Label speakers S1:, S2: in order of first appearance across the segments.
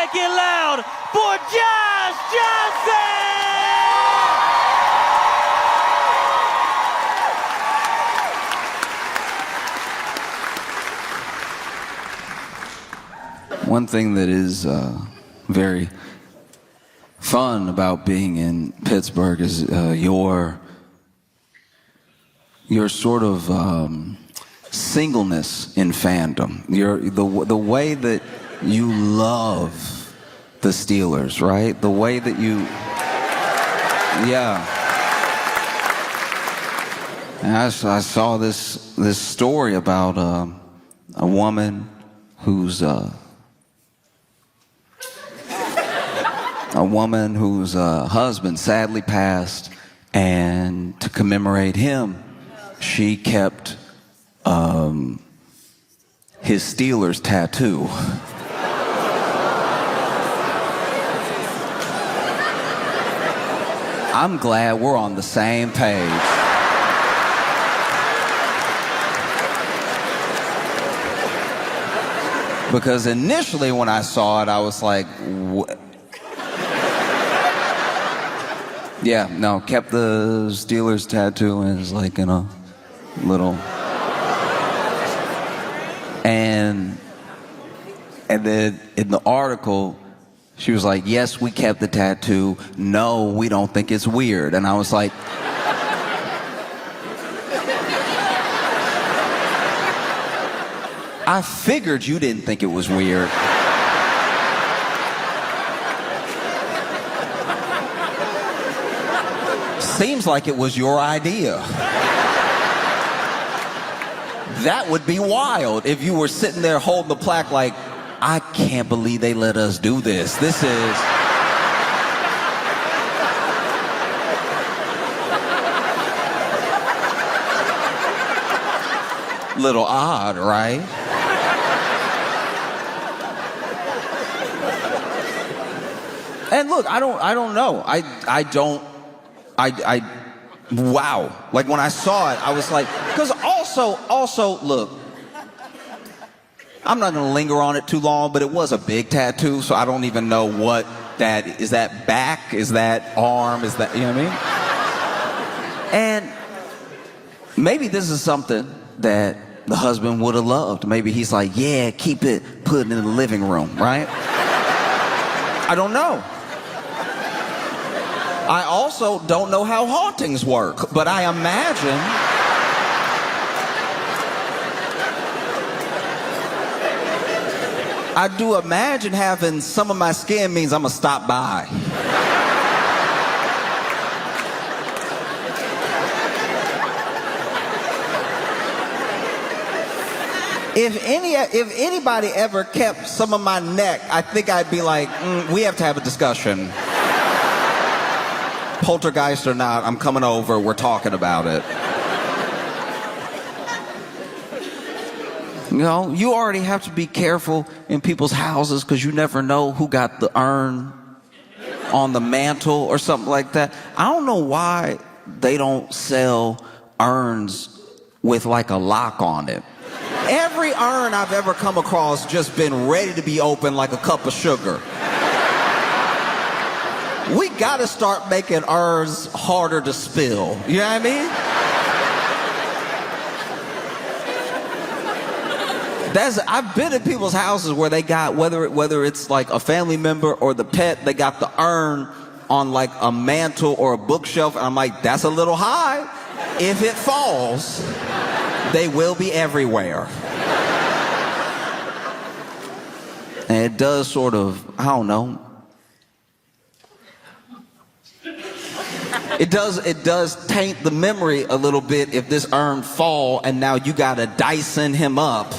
S1: make it loud for Josh Johnson!
S2: One thing that is very fun about being in Pittsburgh is your sort of singleness in fandom. The way that you love the Steelers, right? The way that you, yeah. And I saw this story about a woman whose husband sadly passed, and to commemorate him, she kept his Steelers tattoo. I'm glad we're on the same page. Because initially when I saw it, I was like, what? Yeah, no, kept the Steelers tattoo, and it's like in a little. And then in the article, she was like, yes, we kept the tattoo. No, we don't think it's weird. And I was like, I figured you didn't think it was weird. Seems like it was your idea. That would be wild if you were sitting there holding the plaque like, I can't believe they let us do this. This is... little odd, right? And look, I don't know. Wow. Like when I saw it, I was like, because also, look, I'm not going to linger on it too long, but it was a big tattoo, so I don't even know what that is. That back? Is that arm? Is that, you know what I mean? And maybe this is something that the husband would have loved. Maybe he's like, yeah, keep it, put it in the living room, right? I don't know. I also don't know how hauntings work, but I imagine I do imagine having some of my skin means I'm gonna stop by. If anybody ever kept some of my neck, I think I'd be like, we have to have a discussion. Poltergeist or not, I'm coming over, we're talking about it. You know, you already have to be careful in people's houses because you never know who got the urn on the mantle or something like that. I don't know why they don't sell urns with like a lock on it. Every urn I've ever come across just been ready to be opened like a cup of sugar. We gotta start making urns harder to spill. You know what I mean? I've been at people's houses where they got, whether it's like a family member or the pet, they got the urn on like a mantle or a bookshelf, and I'm like, that's a little high. If it falls, they will be everywhere. And it does sort of, I don't know. It does taint the memory a little bit if this urn fall and now you gotta Dyson him up.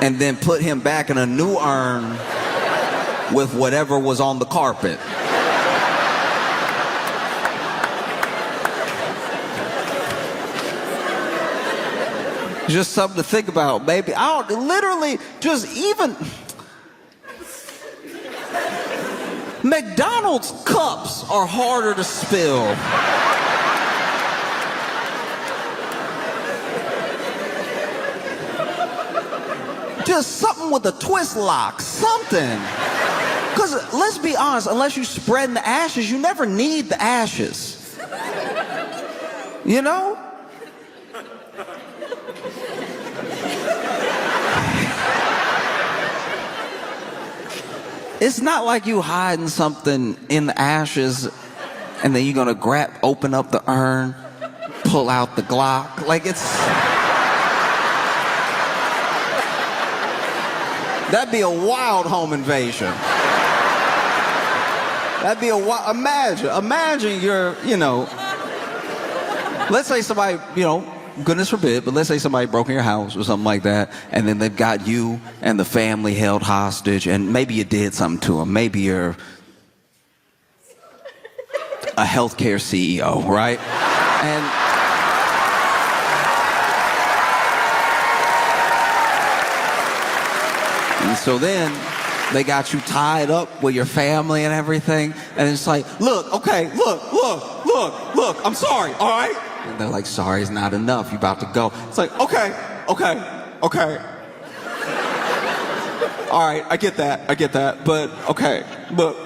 S2: And then put him back in a new urn with whatever was on the carpet. Just something to think about, maybe. I don't, literally, just even... McDonald's cups are harder to spill. Just something with a twist lock, something. Because let's be honest, unless you spreading the ashes, you never need the ashes. You know? It's not like you hiding something in the ashes and then you're gonna open up the urn, pull out the Glock. Like that'd be a wild home invasion. That'd be a wild, imagine you're, let's say somebody, goodness forbid, but let's say somebody broke in your house or something like that, and then they've got you and the family held hostage, and maybe you did something to them. Maybe you're a healthcare CEO, right? And so then they got you tied up with your family and everything, and it's like, look, I'm sorry, all right? And they're like, sorry is not enough, you about to go. It's like, okay. All right, I get that, but okay, but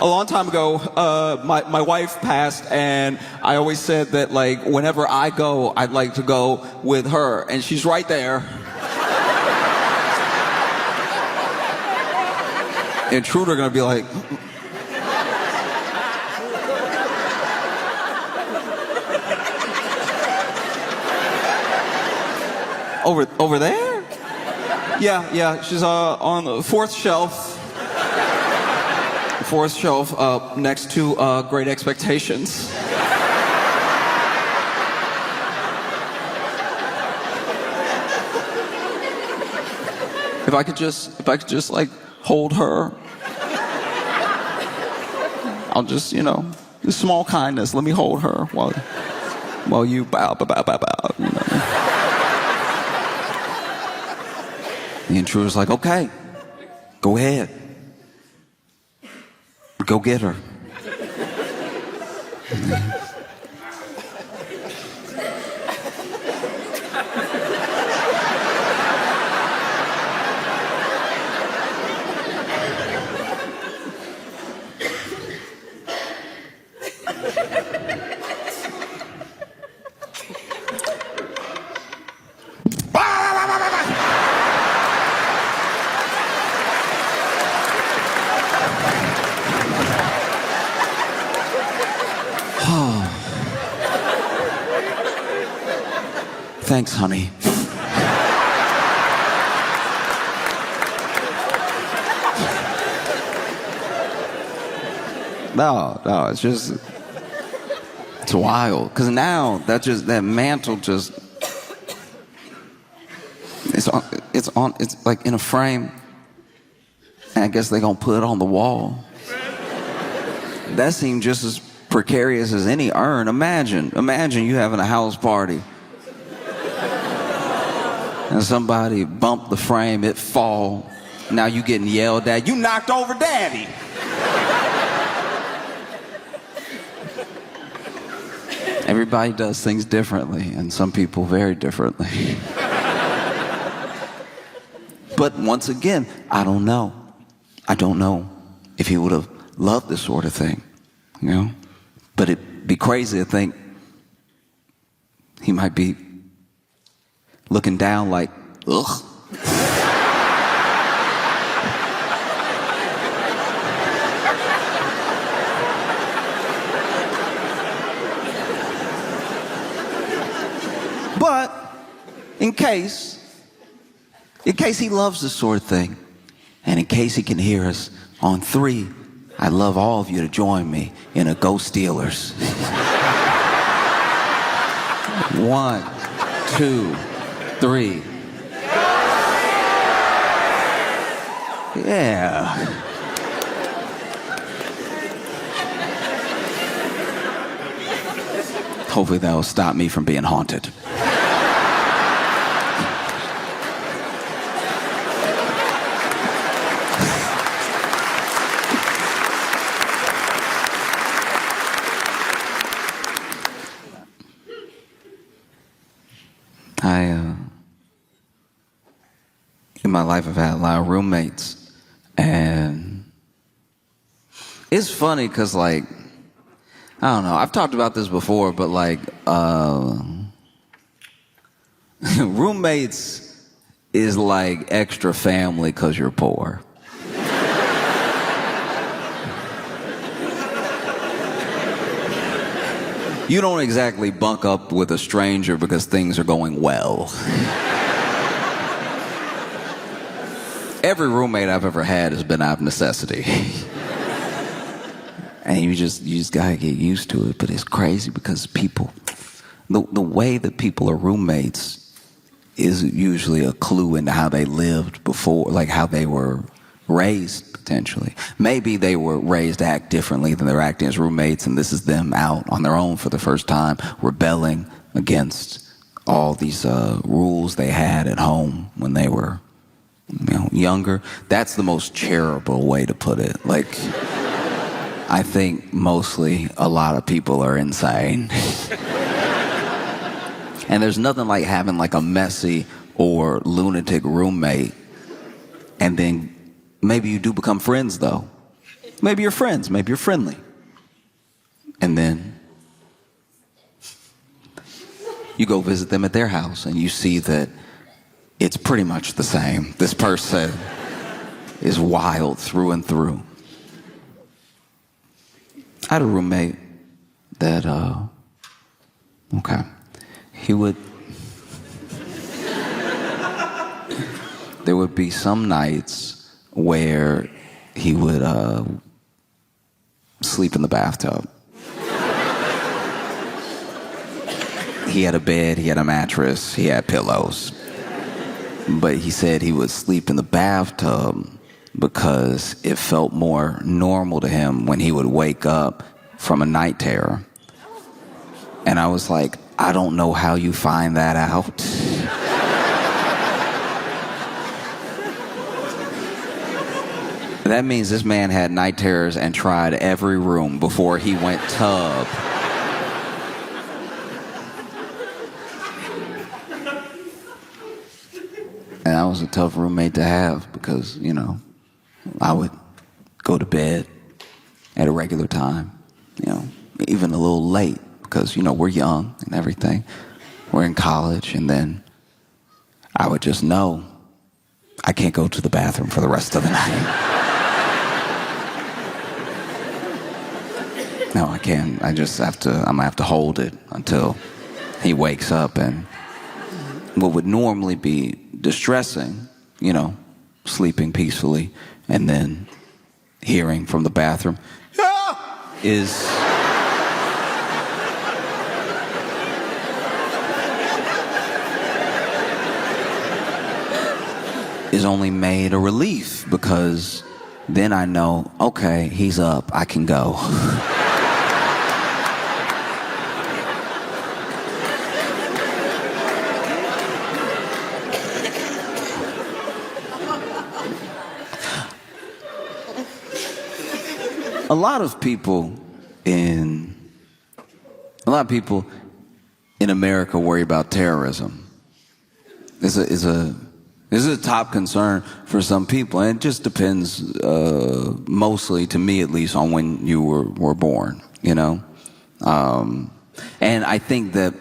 S2: a long time ago, my wife passed, and I always said that, like, whenever I go, I'd like to go with her, and she's right there. Intruder gonna be like, over there? Yeah, she's on the fourth shelf. Fourth shelf, next to Great Expectations. If I could just like hold her, I'll just, this small kindness. Let me hold her while you bow. The intruder's like, okay, go ahead. Go get her. Thanks, honey. No, it's wild. Because now that mantle it's like in a frame. And I guess they're gonna put it on the wall. That seemed just as precarious as any urn. Imagine you having a house party. And somebody bumped the frame, it fall. Now you getting yelled at. You knocked over daddy. Everybody does things differently, and some people very differently. But once again, I don't know. I don't know if he would have loved this sort of thing, But it'd be crazy to think he might be looking down like, ugh. But in case he loves this sort of thing, and in case he can hear us on 3, I'd love all of you to join me in a Go Steelers. 1, 2, 3. Yeah. Hopefully that will stop me from being haunted. in my life I've had a lot of roommates, and it's funny because, like, I don't know, I've talked about this before, but like roommates is like extra family because you're poor. You don't exactly bunk up with a stranger because things are going well. Every roommate I've ever had has been out of necessity. And you just gotta get used to it. But it's crazy because people, the way that people are roommates is usually a clue into how they lived before, like how they were raised, potentially. Maybe they were raised to act differently than they're acting as roommates, and this is them out on their own for the first time, rebelling against all these rules they had at home when they were, younger. That's the most charitable way to put it. Like, I think mostly a lot of people are insane. And there's nothing like having like a messy or lunatic roommate, and then maybe you do become friends, though. Maybe you're friends, maybe you're friendly. And then you go visit them at their house and you see that it's pretty much the same. This person is wild through and through. I had a roommate that, there would be some nights where he would sleep in the bathtub. He had a bed, he had a mattress, he had pillows. But he said he would sleep in the bathtub because it felt more normal to him when he would wake up from a night terror. And I was like, I don't know how you find that out. That means this man had night terrors and tried every room before he went tub. And that was a tough roommate to have because, I would go to bed at a regular time, even a little late because, we're young and everything. We're in college, and then I would just know I can't go to the bathroom for the rest of the night. No, I can't. I'm gonna have to hold it until he wakes up. And what would normally be distressing, sleeping peacefully, and then hearing from the bathroom, is only made a relief, because then I know, okay, he's up, I can go. A lot of people in America worry about terrorism. This is a top concern for some people, and it just depends, mostly, to me at least, on when you were born, And I think that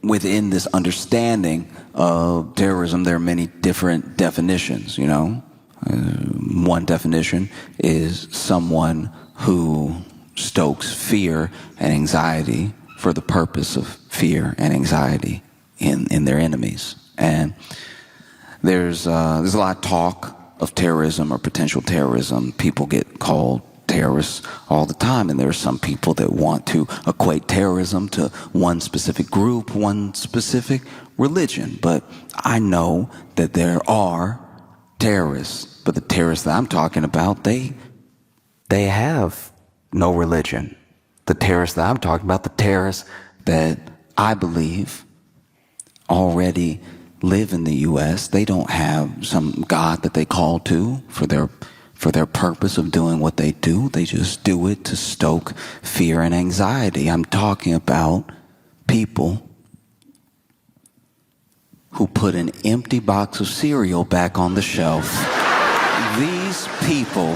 S2: within this understanding of terrorism, there are many different definitions, One definition is someone who stokes fear and anxiety for the purpose of fear and anxiety in their enemies. And there's a lot of talk of terrorism or potential terrorism. People get called terrorists all the time, and there are some people that want to equate terrorism to one specific group, one specific religion. But I know that there are terrorists, but the terrorists that I'm talking about, they have no religion. The terrorists that I'm talking about, the terrorists that I believe already live in the U.S., they don't have some God that they call to for their purpose of doing what they do. They just do it to stoke fear and anxiety. I'm talking about people who put an empty box of cereal back on the shelf. These people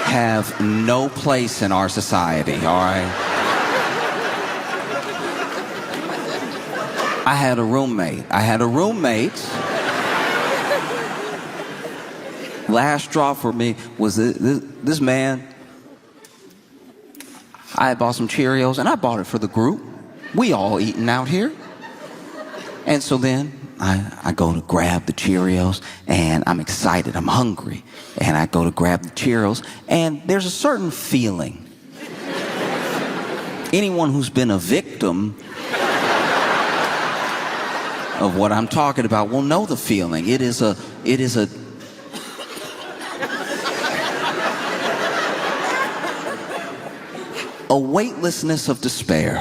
S2: have no place in our society, all right? I had a roommate. Last straw for me was this man. I had bought some Cheerios, and I bought it for the group. We all eating out here. And so then I go to grab the Cheerios, and I'm excited, I'm hungry. And I go to grab the Cheerios, and there's a certain feeling. Anyone who's been a victim of what I'm talking about will know the feeling. It is a weightlessness of despair.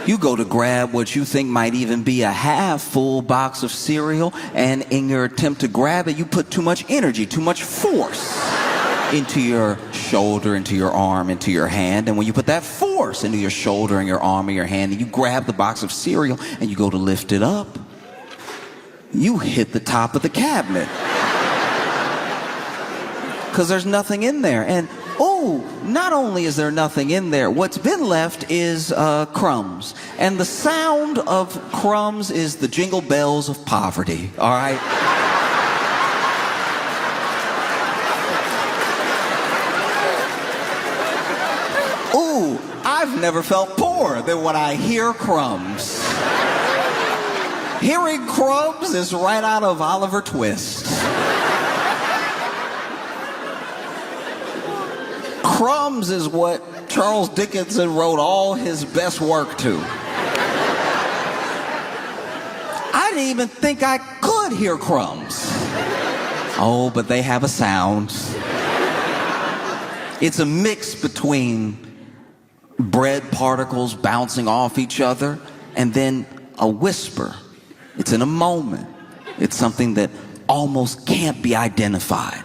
S2: You go to grab what you think might even be a half-full box of cereal, and in your attempt to grab it, you put too much energy, too much force into your shoulder, into your arm, into your hand. And when you put that force into your shoulder and your arm and your hand, and you grab the box of cereal and you go to lift it up, you hit the top of the cabinet. Because there's nothing in there. And not only is there nothing in there, what's been left is crumbs. And the sound of crumbs is the jingle bells of poverty, all right? I've never felt poorer than when I hear crumbs. Hearing crumbs is right out of Oliver Twist. Crumbs is what Charles Dickens wrote all his best work to. I didn't even think I could hear crumbs. Oh, but they have a sound. It's a mix between bread particles bouncing off each other and then a whisper. It's in a moment. It's something that almost can't be identified.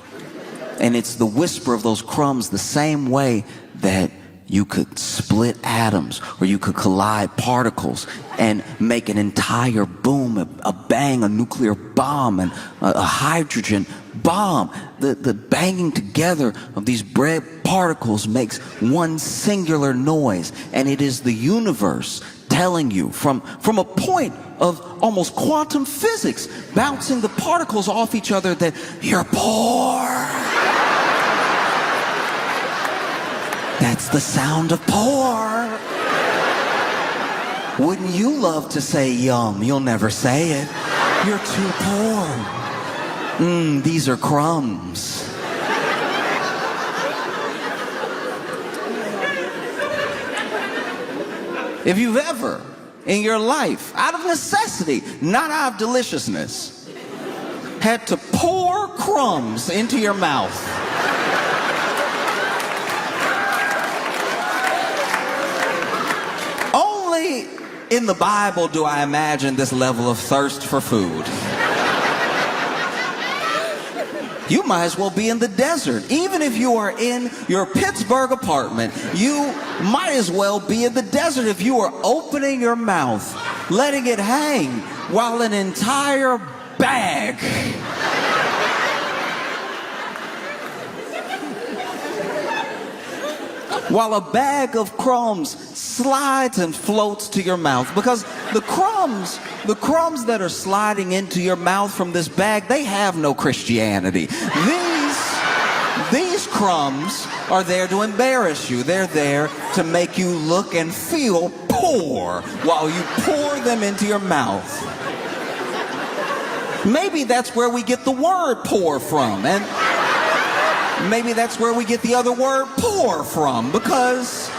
S2: And it's the whisper of those crumbs, the same way that you could split atoms or you could collide particles and make an entire boom, a bang, a nuclear bomb, and a hydrogen bomb. The banging together of these bread particles makes one singular noise, and it is the universe telling you from a point of almost quantum physics, bouncing the particles off each other, that you're poor. That's the sound of poor. Wouldn't you love to say yum? You'll never say it. You're too poor. These are crumbs. If you've ever, in your life, out of necessity, not out of deliciousness, had to pour crumbs into your mouth, only in the Bible do I imagine this level of thirst for food. You might as well be in the desert. Even if you are in your Pittsburgh apartment, you might as well be in the desert if you are opening your mouth, letting it hang, while an entire bag while a bag of crumbs slides and floats to your mouth. Because the crumbs that are sliding into your mouth from this bag, they have no Christianity. These crumbs are there to embarrass you. They're there to make you look and feel poor while you pour them into your mouth. Maybe that's where we get the word poor from, and maybe that's where we get the other word poor from, because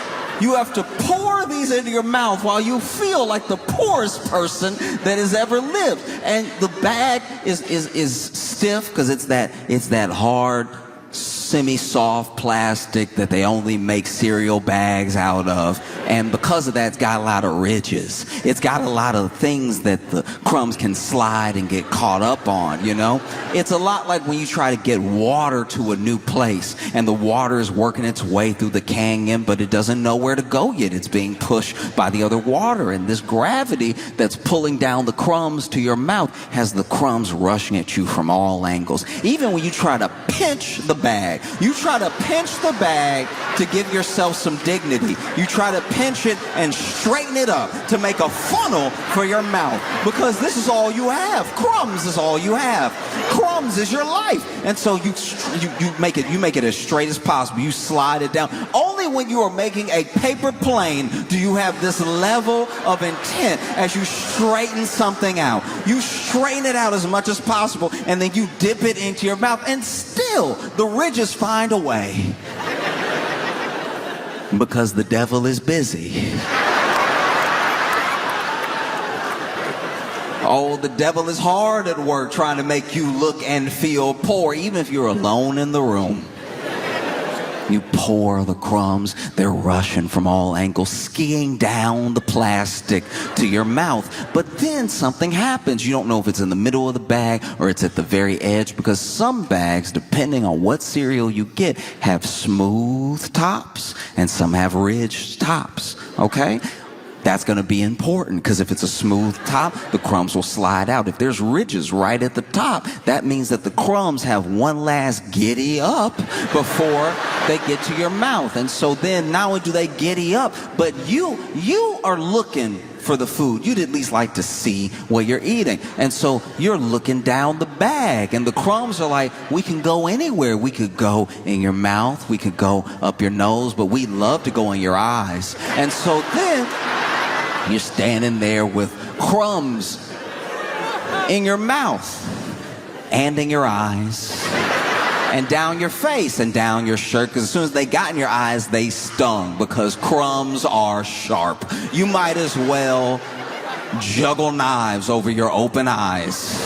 S2: you have to pour these into your mouth while you feel like the poorest person that has ever lived. And the bag is stiff because it's that hard, semi-soft plastic that they only make cereal bags out of. And because because of that, it's got a lot of ridges. It's got a lot of things that the crumbs can slide and get caught up on, you know? It's a lot like when you try to get water to a new place and the water is working its way through the canyon, but it doesn't know where to go yet. It's being pushed by the other water, and this gravity that's pulling down the crumbs to your mouth has the crumbs rushing at you from all angles. Even when you try to pinch the bag, you try to pinch the bag to give yourself some dignity. You try to pinch it and straighten it up to make a funnel for your mouth, because this is all you have. Crumbs is all you have. Crumbs is your life. And so you make it as straight as possible. You slide it down. Only when you are making a paper plane do you have this level of intent as you straighten something out. You straighten it out as much as possible, and then you dip it into your mouth, and still the ridges find a way. Because the devil is busy. Oh, the devil is hard at work trying to make you look and feel poor, even if you're alone in the room. You pour the crumbs, they're rushing from all angles, skiing down the plastic to your mouth. But then something happens. You don't know if it's in the middle of the bag or it's at the very edge, because some bags, depending on what cereal you get, have smooth tops and some have ridged tops, okay? That's going to be important, because if it's a smooth top, the crumbs will slide out. If there's ridges right at the top, that means that the crumbs have one last giddy up before they get to your mouth. And so then not only do they giddy up, but you are looking for the food. You'd at least like to see what you're eating. And so you're looking down the bag, and the crumbs are like, we can go anywhere. We could go in your mouth, we could go up your nose, but we love to go in your eyes. And so then you're standing there with crumbs in your mouth and in your eyes and down your face and down your shirt, because as soon as they got in your eyes, they stung, because crumbs are sharp. You might as well juggle knives over your open eyes.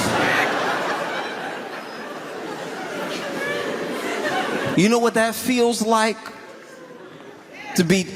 S2: You know what that feels like? To be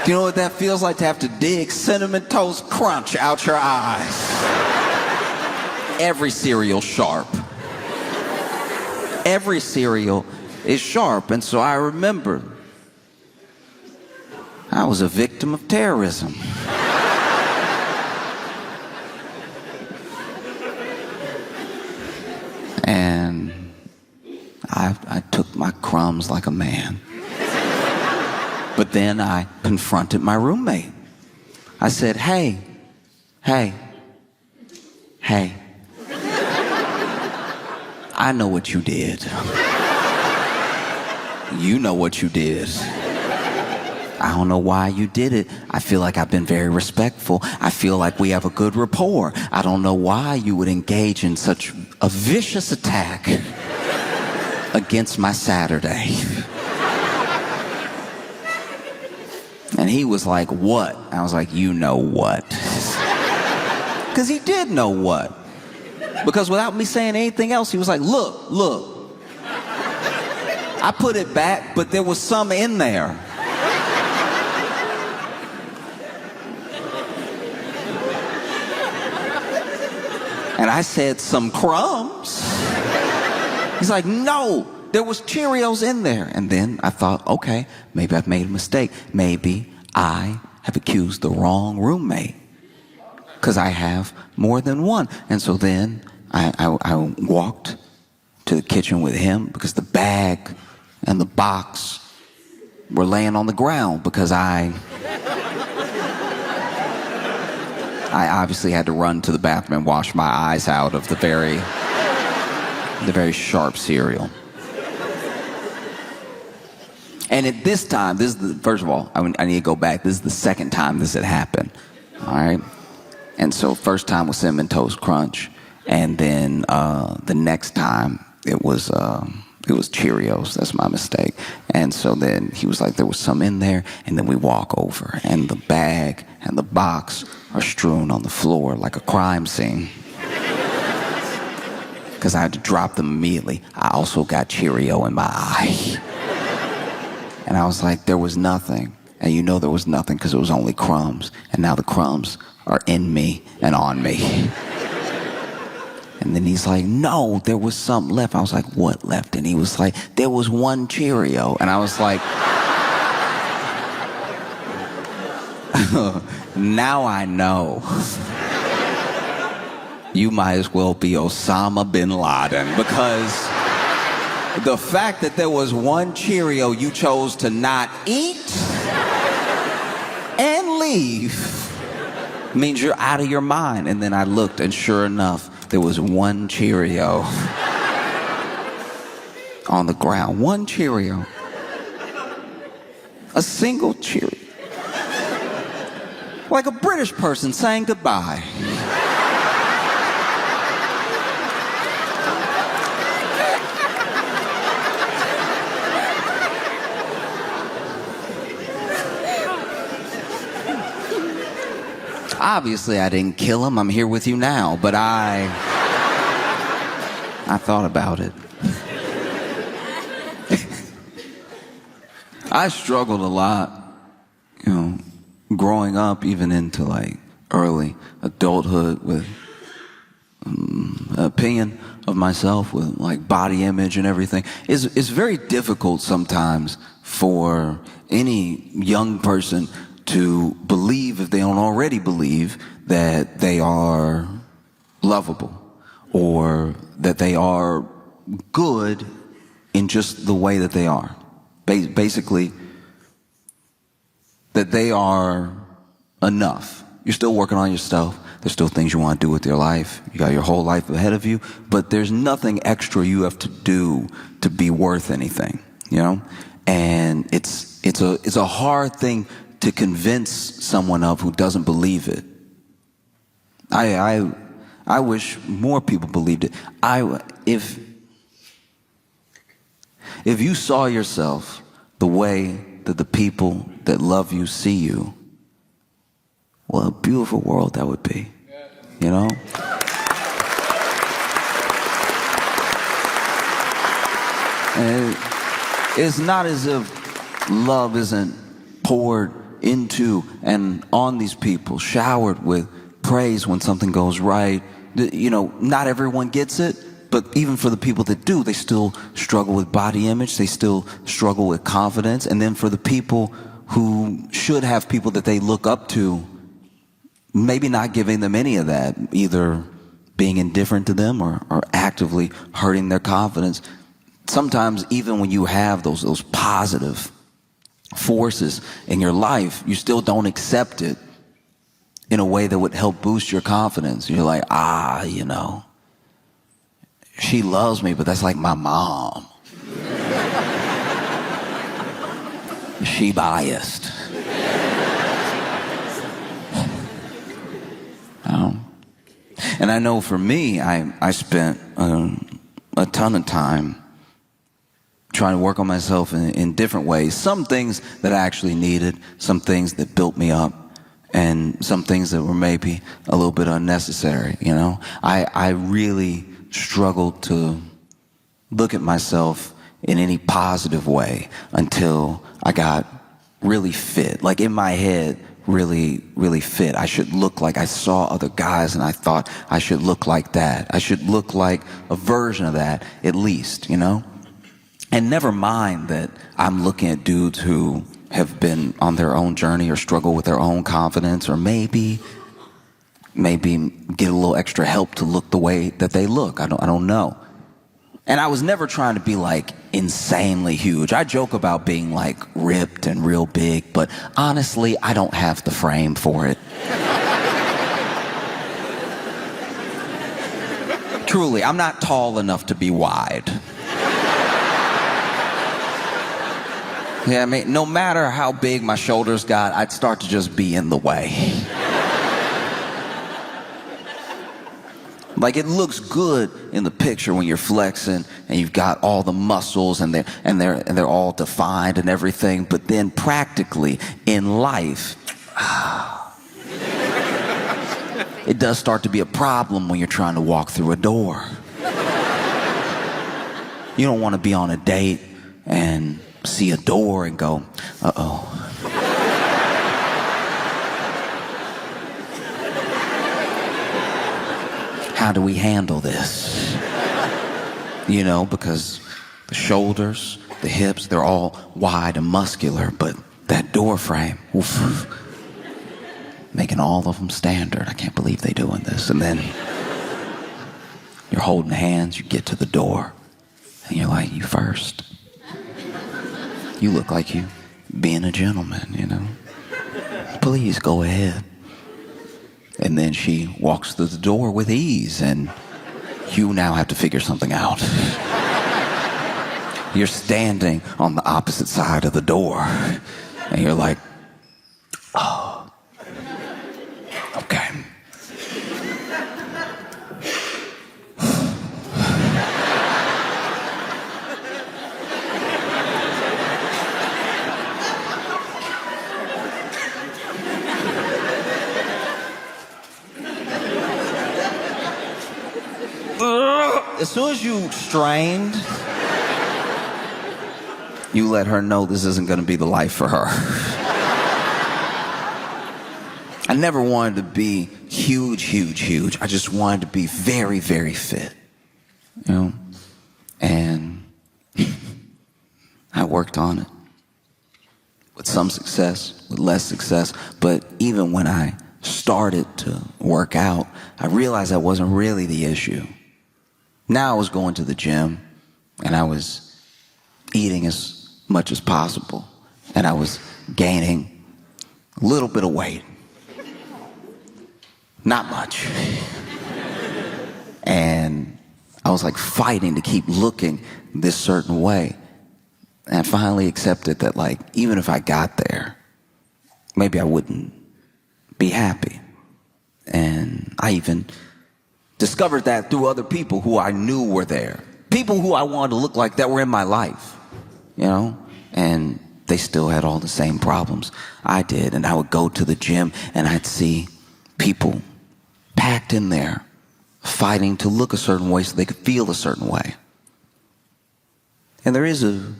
S2: You know what that feels like, to have to dig Cinnamon Toast Crunch out your eyes? Every cereal sharp. Every cereal is sharp. And so I remember I was a victim of terrorism. And I took my crumbs like a man. But then I confronted my roommate. I said, hey. I know what you did. You know what you did. I don't know why you did it. I feel like I've been very respectful. I feel like we have a good rapport. I don't know why you would engage in such a vicious attack against my Saturday. And he was like, what? I was like, you know what? Because he did know what. Because without me saying anything else, he was like, look. I put it back, but there was some in there. And I said, some crumbs? He's like, no. There was Cheerios in there. And then I thought, okay, maybe I've made a mistake. Maybe I have accused the wrong roommate, because I have more than one. And so then I walked to the kitchen with him, because the bag and the box were laying on the ground, because I obviously had to run to the bathroom and wash my eyes out of the very sharp cereal. And at this time, first of all, I need to go back. This is the second time this had happened, all right? And so first time was Cinnamon Toast Crunch, and then the next time it was Cheerios. That's my mistake. And so then he was like, there was some in there, and then we walk over, and the bag and the box are strewn on the floor like a crime scene. Because I had to drop them immediately. I also got Cheerio in my eye. And I was like, there was nothing. And you know there was nothing because it was only crumbs. And now the crumbs are in me and on me. And then he's like, no, there was something left. I was like, what left? And he was like, there was one Cheerio. And I was like, now I know. You might as well be Osama bin Laden, because the fact that there was one Cheerio you chose to not eat and leave means you're out of your mind. And then I looked, and sure enough, there was one Cheerio on the ground. One Cheerio. A single Cheerio. Like a British person saying goodbye. Obviously, I didn't kill him. I'm here with you now, but I thought about it. I struggled a lot, growing up, even into like early adulthood, with opinion of myself, with like body image and everything. It's very difficult sometimes for any young person to believe, if they don't already believe, that they are lovable or that they are good in just the way that they are. Basically, that they are enough. You're still working on yourself. There's still things you want to do with your life. You got your whole life ahead of you, but there's nothing extra you have to do to be worth anything, And it's a hard thing to convince someone of who doesn't believe it. I wish more people believed it. If you saw yourself the way that the people that love you see you, what a beautiful world that would be, And it's not as if love isn't poured into and on these people, showered with praise when something goes right. Not everyone gets it, but even for the people that do, they still struggle with body image, they still struggle with confidence. And then for the people who should have people that they look up to, maybe not giving them any of that, either being indifferent to them or actively hurting their confidence. Sometimes even when you have those positive forces in your life, you still don't accept it in a way that would help boost your confidence. You're like, she loves me, but that's like my mom. She biased. And I know for me, I spent a ton of time trying to work on myself in different ways. Some things that I actually needed, some things that built me up, and some things that were maybe a little bit unnecessary, I really struggled to look at myself in any positive way until I got really fit. Like in my head, really, really fit. I should look like I saw other guys and I thought I should look like that. I should look like a version of that, at least, And never mind that I'm looking at dudes who have been on their own journey or struggle with their own confidence, or maybe get a little extra help to look the way that they look. I don't know. And I was never trying to be like insanely huge. I joke about being like ripped and real big, but honestly, I don't have the frame for it. Truly, I'm not tall enough to be wide. Yeah, no matter how big my shoulders got, I'd start to just be in the way. Like, it looks good in the picture when you're flexing and you've got all the muscles and they're all defined and everything, but then practically in life, it does start to be a problem when you're trying to walk through a door. You don't want to be on a date and see a door and go, uh-oh. How do we handle this? You know, because the shoulders, the hips, they're all wide and muscular, but that door frame, oof, making all of them standard. I can't believe they're doing this. And then you're holding hands, you get to the door, and you're like, you first. You look like you being a gentleman, you know. Please go ahead. And then she walks through the door with ease, and you now have to figure something out. You're standing on the opposite side of the door, and you're like, oh, okay. As soon as you strained, you let her know this isn't going to be the life for her. I never wanted to be huge. I just wanted to be very, very fit, you know? And I worked on it with some success, with less success. But even when I started to work out, I realized that wasn't really the issue. Now I was going to the gym, and I was eating as much as possible, and I was gaining a little bit of weight. Not much. And I was like fighting to keep looking this certain way. And I finally accepted that, like, even if I got there, maybe I wouldn't be happy. And I even discovered that through other people who I knew were there. People who I wanted to look like that were in my life, you know? And they still had all the same problems I did. And I would go to the gym and I'd see people packed in there fighting to look a certain way so they could feel a certain way. And there is a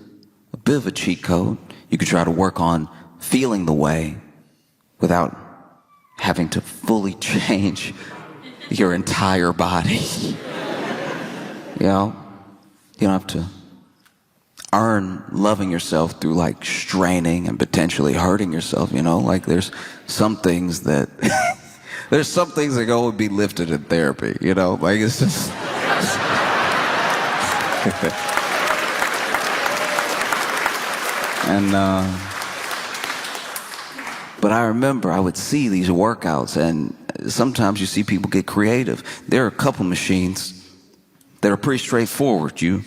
S2: bit of a cheat code. You could try to work on feeling the way without having to fully change your entire body. You know, you don't have to earn loving yourself through like straining and potentially hurting yourself, you know? Like there's some things that there's some things that go and be lifted in therapy, you know? Like it's just and but I remember I would see these workouts, and sometimes you see people get creative. There are a couple machines that are pretty straightforward. You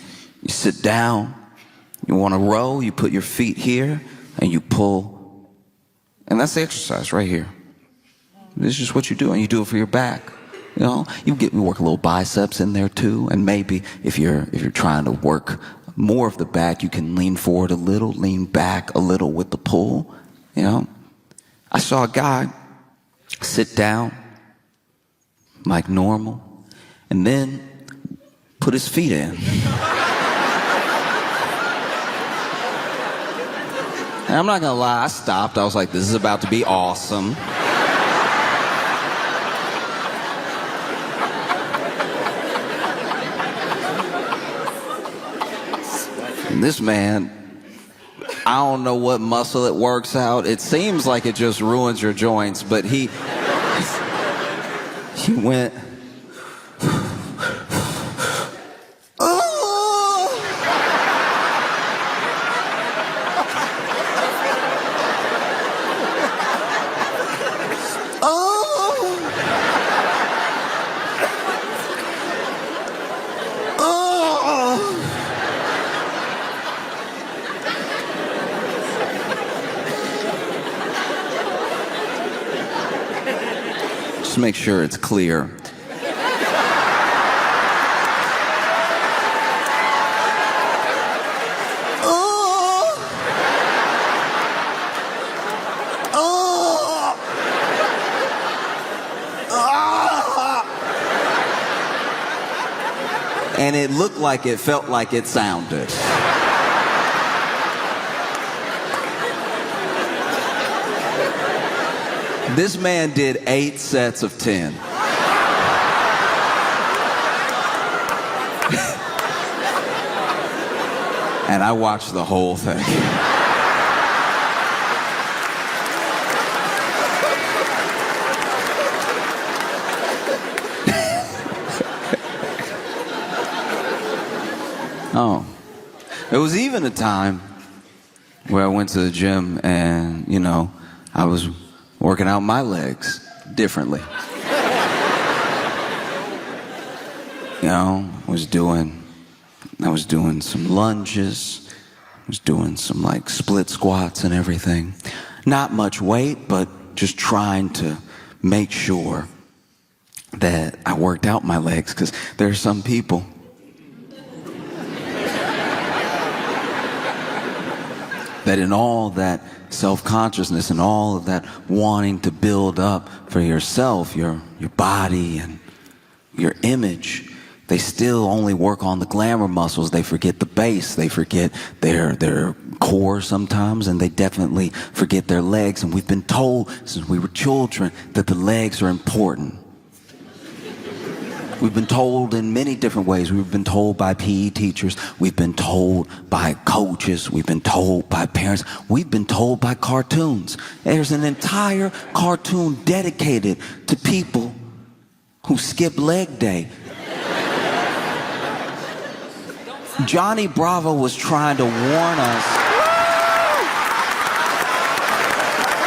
S2: sit down, you want to row, you put your feet here, and you pull. And that's the exercise right here. This is just what you do, and you do it for your back. You know, you work a little biceps in there too, and maybe if you're trying to work more of the back, you can lean forward a little, lean back a little with the pull, you know. I saw a guy sit down like normal and then put his feet in. And I'm not gonna lie, I stopped. I was like, this is about to be awesome. And this man, I don't know what muscle it works out. It seems like it just ruins your joints, but he went, oh. Oh. Oh. Just make sure it's clear. and it looked like it felt like it sounded. This man did 8 sets of 10. And I watched the whole thing. Oh, there was even a time where I went to the gym and, you know, I was working out my legs differently. You know, I was doing some lunges, I was doing some like split squats and everything. Not much weight, but just trying to make sure that I worked out my legs, because there are some people that in all that self-consciousness and all of that wanting to build up for yourself, your body and your image, they still only work on the glamour muscles. They forget the base. They forget their core sometimes, and they definitely forget their legs. And we've been told since we were children that the legs are important. We've been told in many different ways. We've been told by PE teachers. We've been told by coaches. We've been told by parents. We've been told by cartoons. There's an entire cartoon dedicated to people who skip leg day. Johnny Bravo was trying to warn us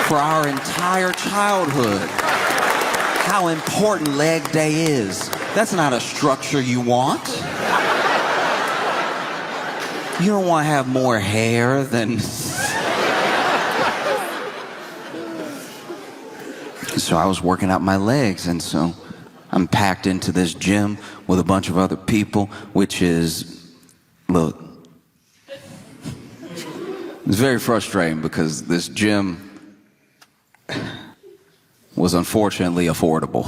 S2: for our entire childhood how important leg day is. That's not a structure you want. You don't want to have more hair than... So I was working out my legs, and so I'm packed into this gym with a bunch of other people, which is, look, it's very frustrating because this gym was unfortunately affordable.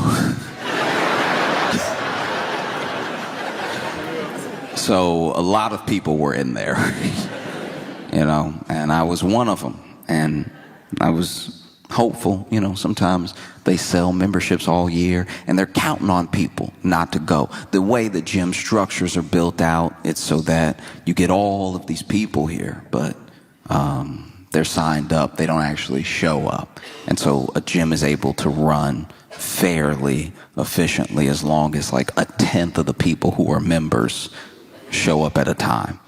S2: So a lot of people were in there, you know, and I was one of them. And I was hopeful, you know, sometimes they sell memberships all year and they're counting on people not to go. The way the gym structures are built out, it's so that you get all of these people here, but they're signed up, they don't actually show up. And so a gym is able to run fairly efficiently as long as like 1/10 of the people who are members show up at a time.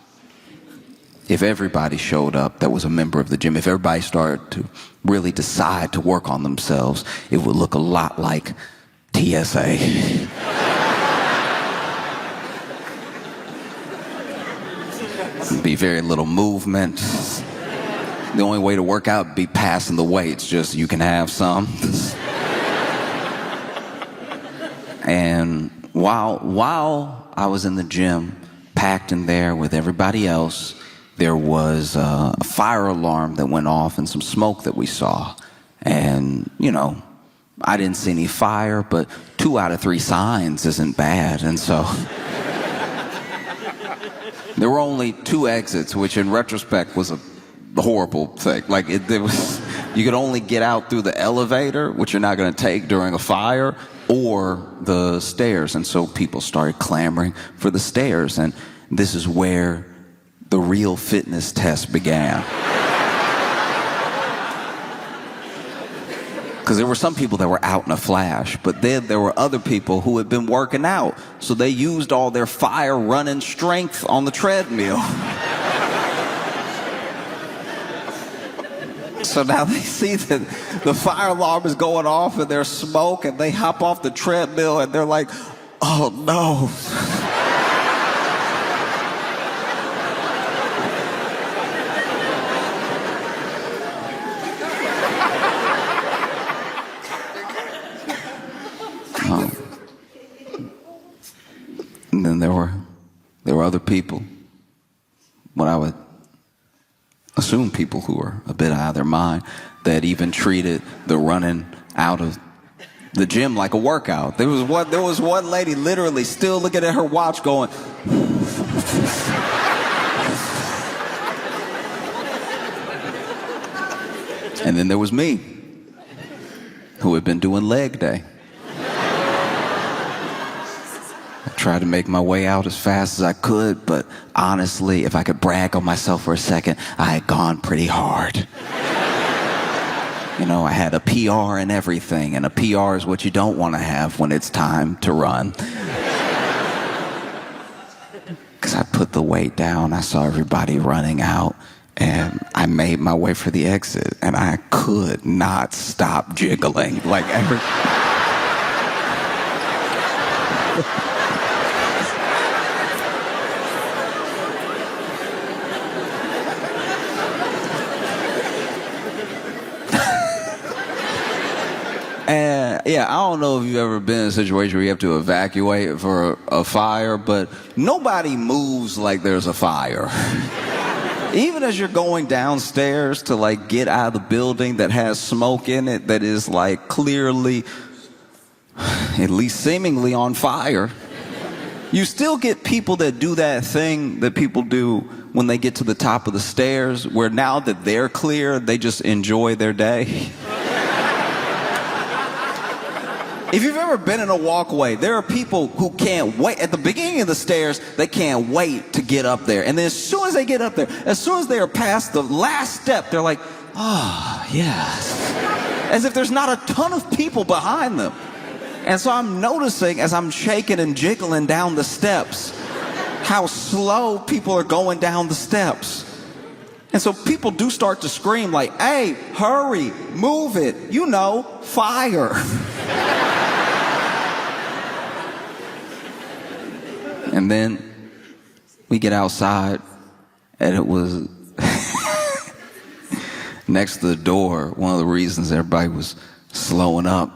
S2: If everybody showed up that was a member of the gym, if everybody started to really decide to work on themselves, it would look a lot like TSA. There'd be very little movement. The only way to work out would be passing the weights, just you can have some. And while I was in the gym, packed in there with everybody else, there was a fire alarm that went off and some smoke that we saw. And, you know, I didn't see any fire, but 2 out of 3 signs isn't bad. And so there were only 2 exits, which in retrospect was a horrible thing. Like there was, you could only get out through the elevator, which you're not going to take during a fire, or the stairs. And so people started clamoring for the stairs. And this is where the real fitness test began. Because there were some people that were out in a flash, but then there were other people who had been working out. So they used all their fire running strength on the treadmill. So now they see that the fire alarm is going off and there's smoke, and they hop off the treadmill and they're like, oh no. And then there were other people, what I would assume people who were a bit out of their mind, that even treated the running out of the gym like a workout. There was one lady literally still looking at her watch going. And then there was me, who had been doing leg day. I tried to make my way out as fast as I could, but honestly, if I could brag on myself for a second, I had gone pretty hard. You know, I had a PR and everything, and a PR is what you don't want to have when it's time to run. Because I put the weight down, I saw everybody running out, and I made my way for the exit, and I could not stop jiggling. Like every... And yeah, I don't know if you've ever been in a situation where you have to evacuate for a fire, but nobody moves like there's a fire. Even as you're going downstairs to like get out of the building that has smoke in it that is like clearly, at least seemingly on fire, you still get people that do that thing that people do when they get to the top of the stairs, where now that they're clear, they just enjoy their day. If you've ever been in a walkway, there are people who can't wait. At the beginning of the stairs, they can't wait to get up there. And then as soon as they get up there, as soon as they are past the last step, they're like, oh, yes. As if there's not a ton of people behind them. And so I'm noticing as I'm shaking and jiggling down the steps, how slow people are going down the steps. And so people do start to scream like, hey, hurry, move it, you know, fire. And then we get outside, and it was next to the door. One of the reasons everybody was slowing up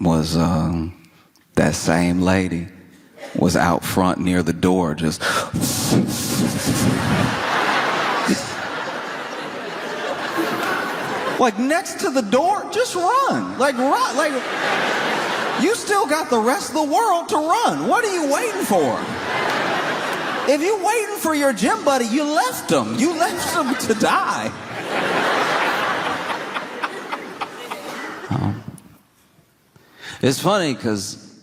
S2: was that same lady was out front near the door, just like next to the door. Just run, like you still got the rest of the world to run. What are you waiting for? If you're waiting for your gym buddy, you left him. You left him to die. It's funny because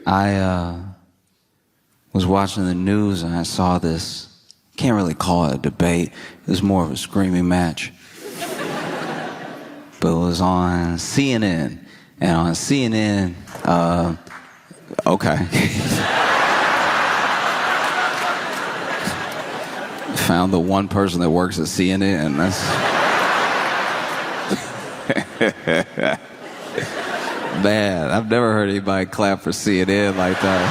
S2: I was watching the news and I saw this, can't really call it a debate, it was more of a screaming match. But it was on CNN. And on CNN, okay. Found the one person that works at CNN. That's man, I've never heard anybody clap for CNN like that.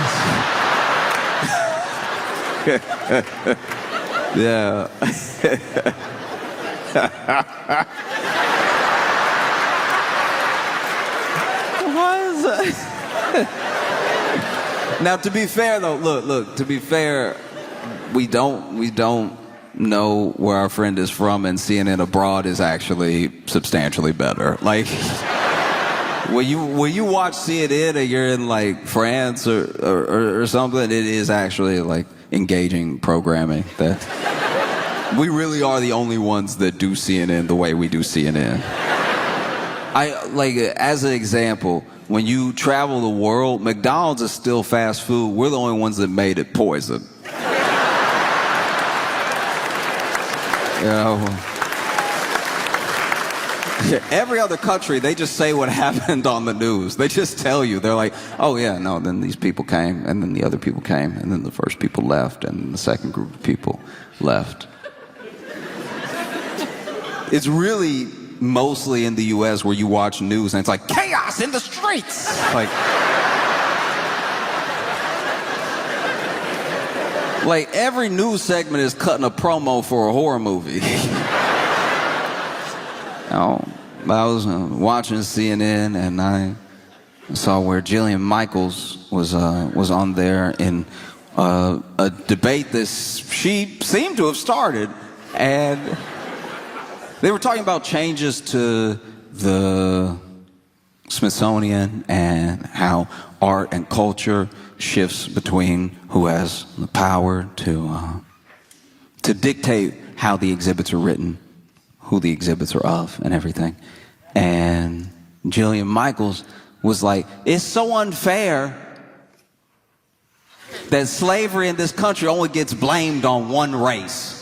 S2: Yeah. Now, to be fair, though, look. To be fair, we don't know where our friend is from, and CNN abroad is actually substantially better. Like, when you watch CNN and you're in like France or something, it is actually like engaging programming. That we really are the only ones that do CNN the way we do CNN. I like, as an example, when you travel the world, McDonald's is still fast food. We're the only ones that made it poison. You know, every other country, they just say what happened on the news. They just tell you. They're like, oh yeah, no, then these people came, and then the other people came, and then the first people left, and the second group of people left. It's really mostly in the US where you watch news and it's like chaos in the streets. Like every news segment is cutting a promo for a horror movie. I was watching CNN and I saw where Jillian Michaels was on there in a debate that she seemed to have started, and they were talking about changes to the Smithsonian and how art and culture shifts between who has the power to dictate how the exhibits are written, who the exhibits are of, and everything. And Jillian Michaels was like, it's so unfair that slavery in this country only gets blamed on one race.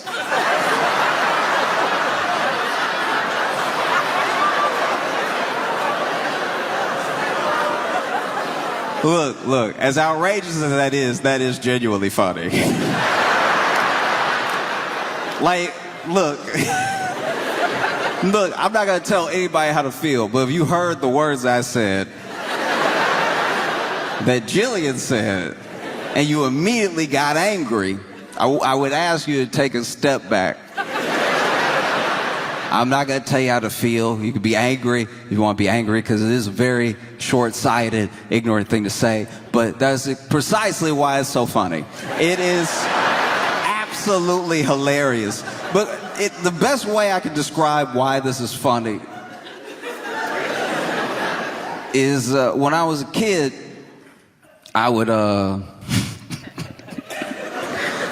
S2: Look, as outrageous as that is genuinely funny. Like, look, I'm not gonna tell anybody how to feel, but if you heard the words I said, that Jillian said, and you immediately got angry, I would ask you to take a step back. I'm not going to tell you how to feel. You can be angry if you want to be angry, because it is a very short-sighted, ignorant thing to say, but that's precisely why it's so funny. It is absolutely hilarious. But the best way I can describe why this is funny is when I was a kid, I would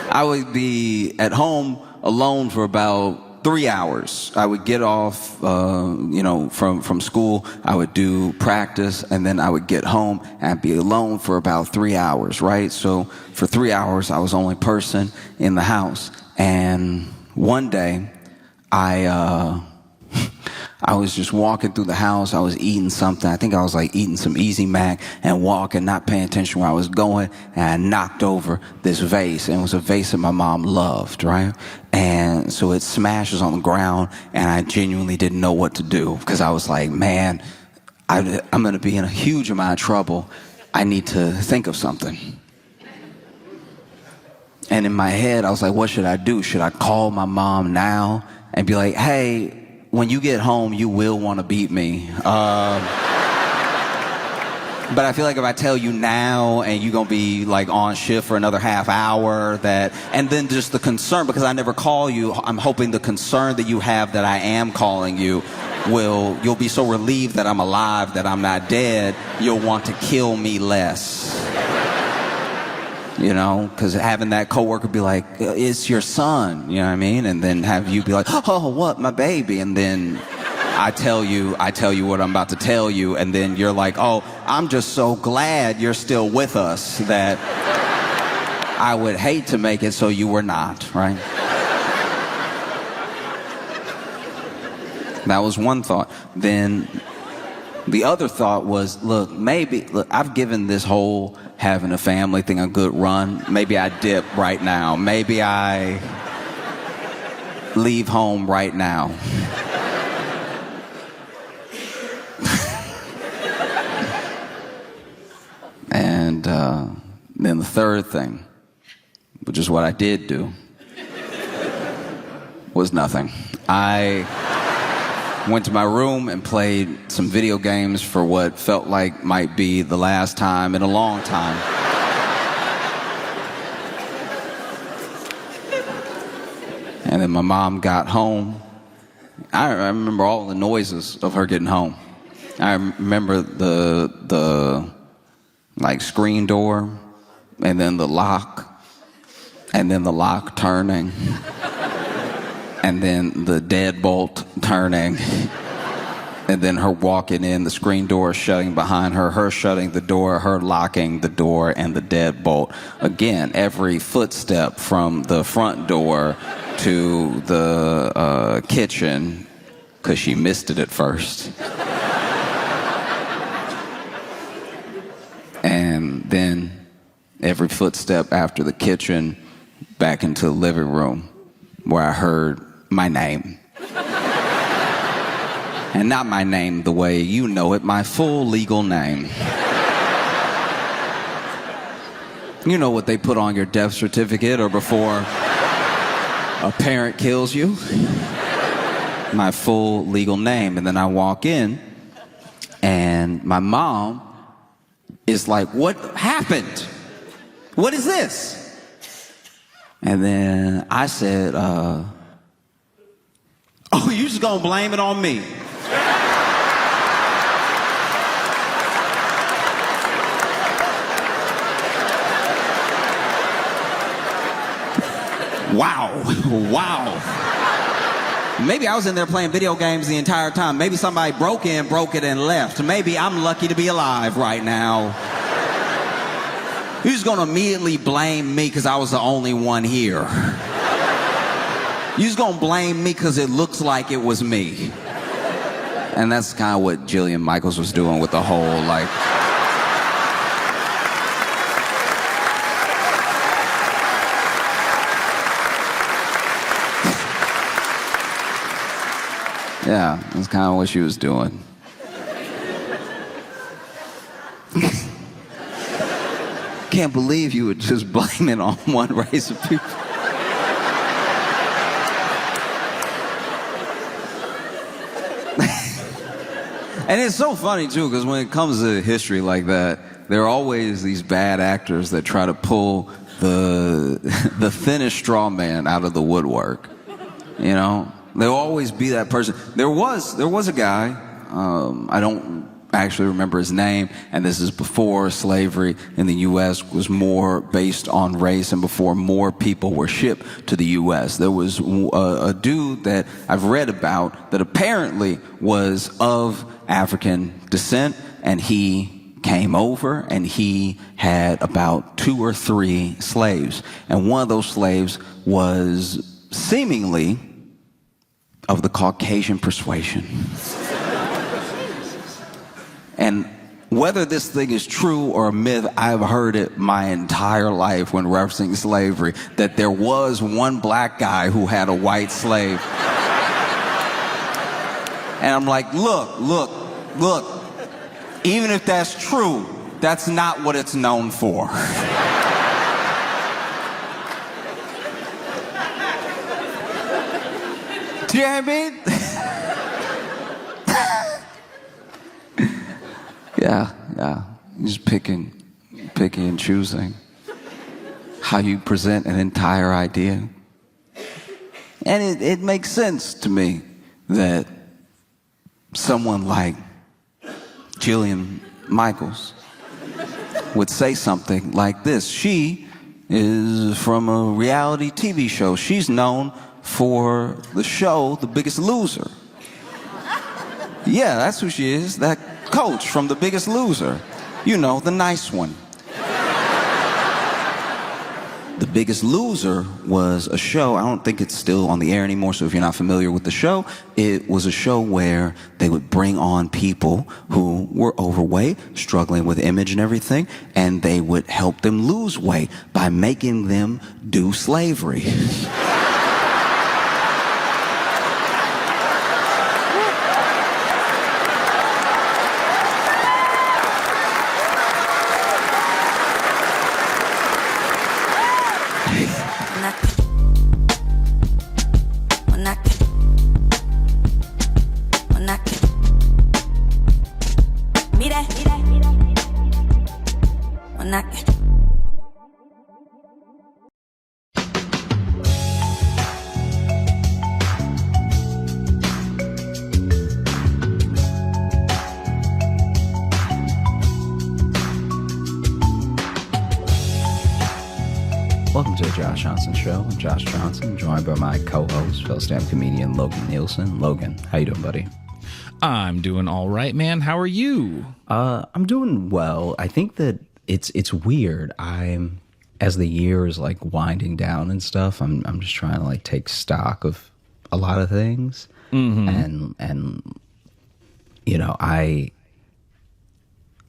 S2: I would be at home alone for about 3 hours. I would get off, from school. I would do practice, and then I would get home and be alone for about 3 hours, right? So for 3 hours, I was the only person in the house. And one day, I was just walking through the house. I was eating something. I think I was like eating some Easy Mac and walking, not paying attention where I was going. And I knocked over this vase. And it was a vase that my mom loved, right? And so it smashes on the ground, and I genuinely didn't know what to do, because I was like, man, I'm going to be in a huge amount of trouble. I need to think of something. And in my head, I was like, what should I do? Should I call my mom now and be like, hey, when you get home, you will want to beat me. But I feel like if I tell you now and you're going to be like on shift for another half hour, and then just the concern, because I never call you, I'm hoping the concern that you have that I am calling you you'll be so relieved that I'm alive, that I'm not dead, you'll want to kill me less. You know, because having that coworker be like, it's your son, you know what I mean? And then have you be like, oh, what, my baby? And then I tell you what I'm about to tell you, and then you're like, oh, I'm just so glad you're still with us that I would hate to make it so you were not, right? That was one thought. Then the other thought was, look, I've given this whole having a family thing a good run. Maybe I dip right now. Maybe I leave home right now. And then the third thing, which is what I did do, was nothing. I went to my room and played some video games for what felt like might be the last time in a long time. And then my mom got home. I remember all the noises of her getting home. I remember the like screen door, and then the lock, and then the lock turning, and then the deadbolt turning, and then her walking in, the screen door shutting behind her, her shutting the door, her locking the door, and the deadbolt. Again, every footstep from the front door to the kitchen, because she missed it at first. And then every footstep after the kitchen back into the living room, where I heard my name. And not my name the way you know it, my full legal name. You know what they put on your death certificate or before a parent kills you? My full legal name. And then I walk in, and my mom is like, what happened? What is this? And then I said, oh, you just gonna blame it on me? Wow. Maybe I was in there playing video games the entire time. Maybe somebody broke it, and left. Maybe I'm lucky to be alive right now. You're just gonna immediately blame me because I was the only one here. You're just gonna blame me because it looks like it was me. And that's kind of what Jillian Michaels was doing with the whole, like... Yeah, that's kind of what she was doing. Can't believe you would just blame it on one race of people. And it's so funny, too, because when it comes to history like that, there are always these bad actors that try to pull the thinnest straw man out of the woodwork, you know? There'll always be that person. There was a guy, I don't actually remember his name, and this is before slavery in the U.S. was more based on race and before more people were shipped to the U.S. There was a dude that I've read about that apparently was of African descent, and he came over and he had about 2 or 3 slaves. And one of those slaves was seemingly of the Caucasian persuasion. And whether this thing is true or a myth, I've heard it my entire life when referencing slavery, that there was one black guy who had a white slave. And I'm like, look, even if that's true, that's not what it's known for. Do you know what I mean? Yeah. You're just picking and choosing how you present an entire idea. And it makes sense to me that someone like Jillian Michaels would say something like this. She is from a reality TV show. She's known for the show The Biggest Loser. Yeah, that's who she is, that coach from The Biggest Loser. You know, the nice one. The Biggest Loser was a show, I don't think it's still on the air anymore, so if you're not familiar with the show, it was a show where they would bring on people who were overweight, struggling with image and everything, and they would help them lose weight by making them do slavery. Welcome to the Josh Johnson Show. I'm Josh Johnson, joined by my co-host, fellow stand-up comedian Logan Nielsen. Logan, how you doing, buddy?
S3: I'm doing all right, man. How are you?
S2: I'm doing well. I think that it's weird. As the year is like winding down and stuff, I'm just trying to like take stock of a lot of things. Mm-hmm. And you know, I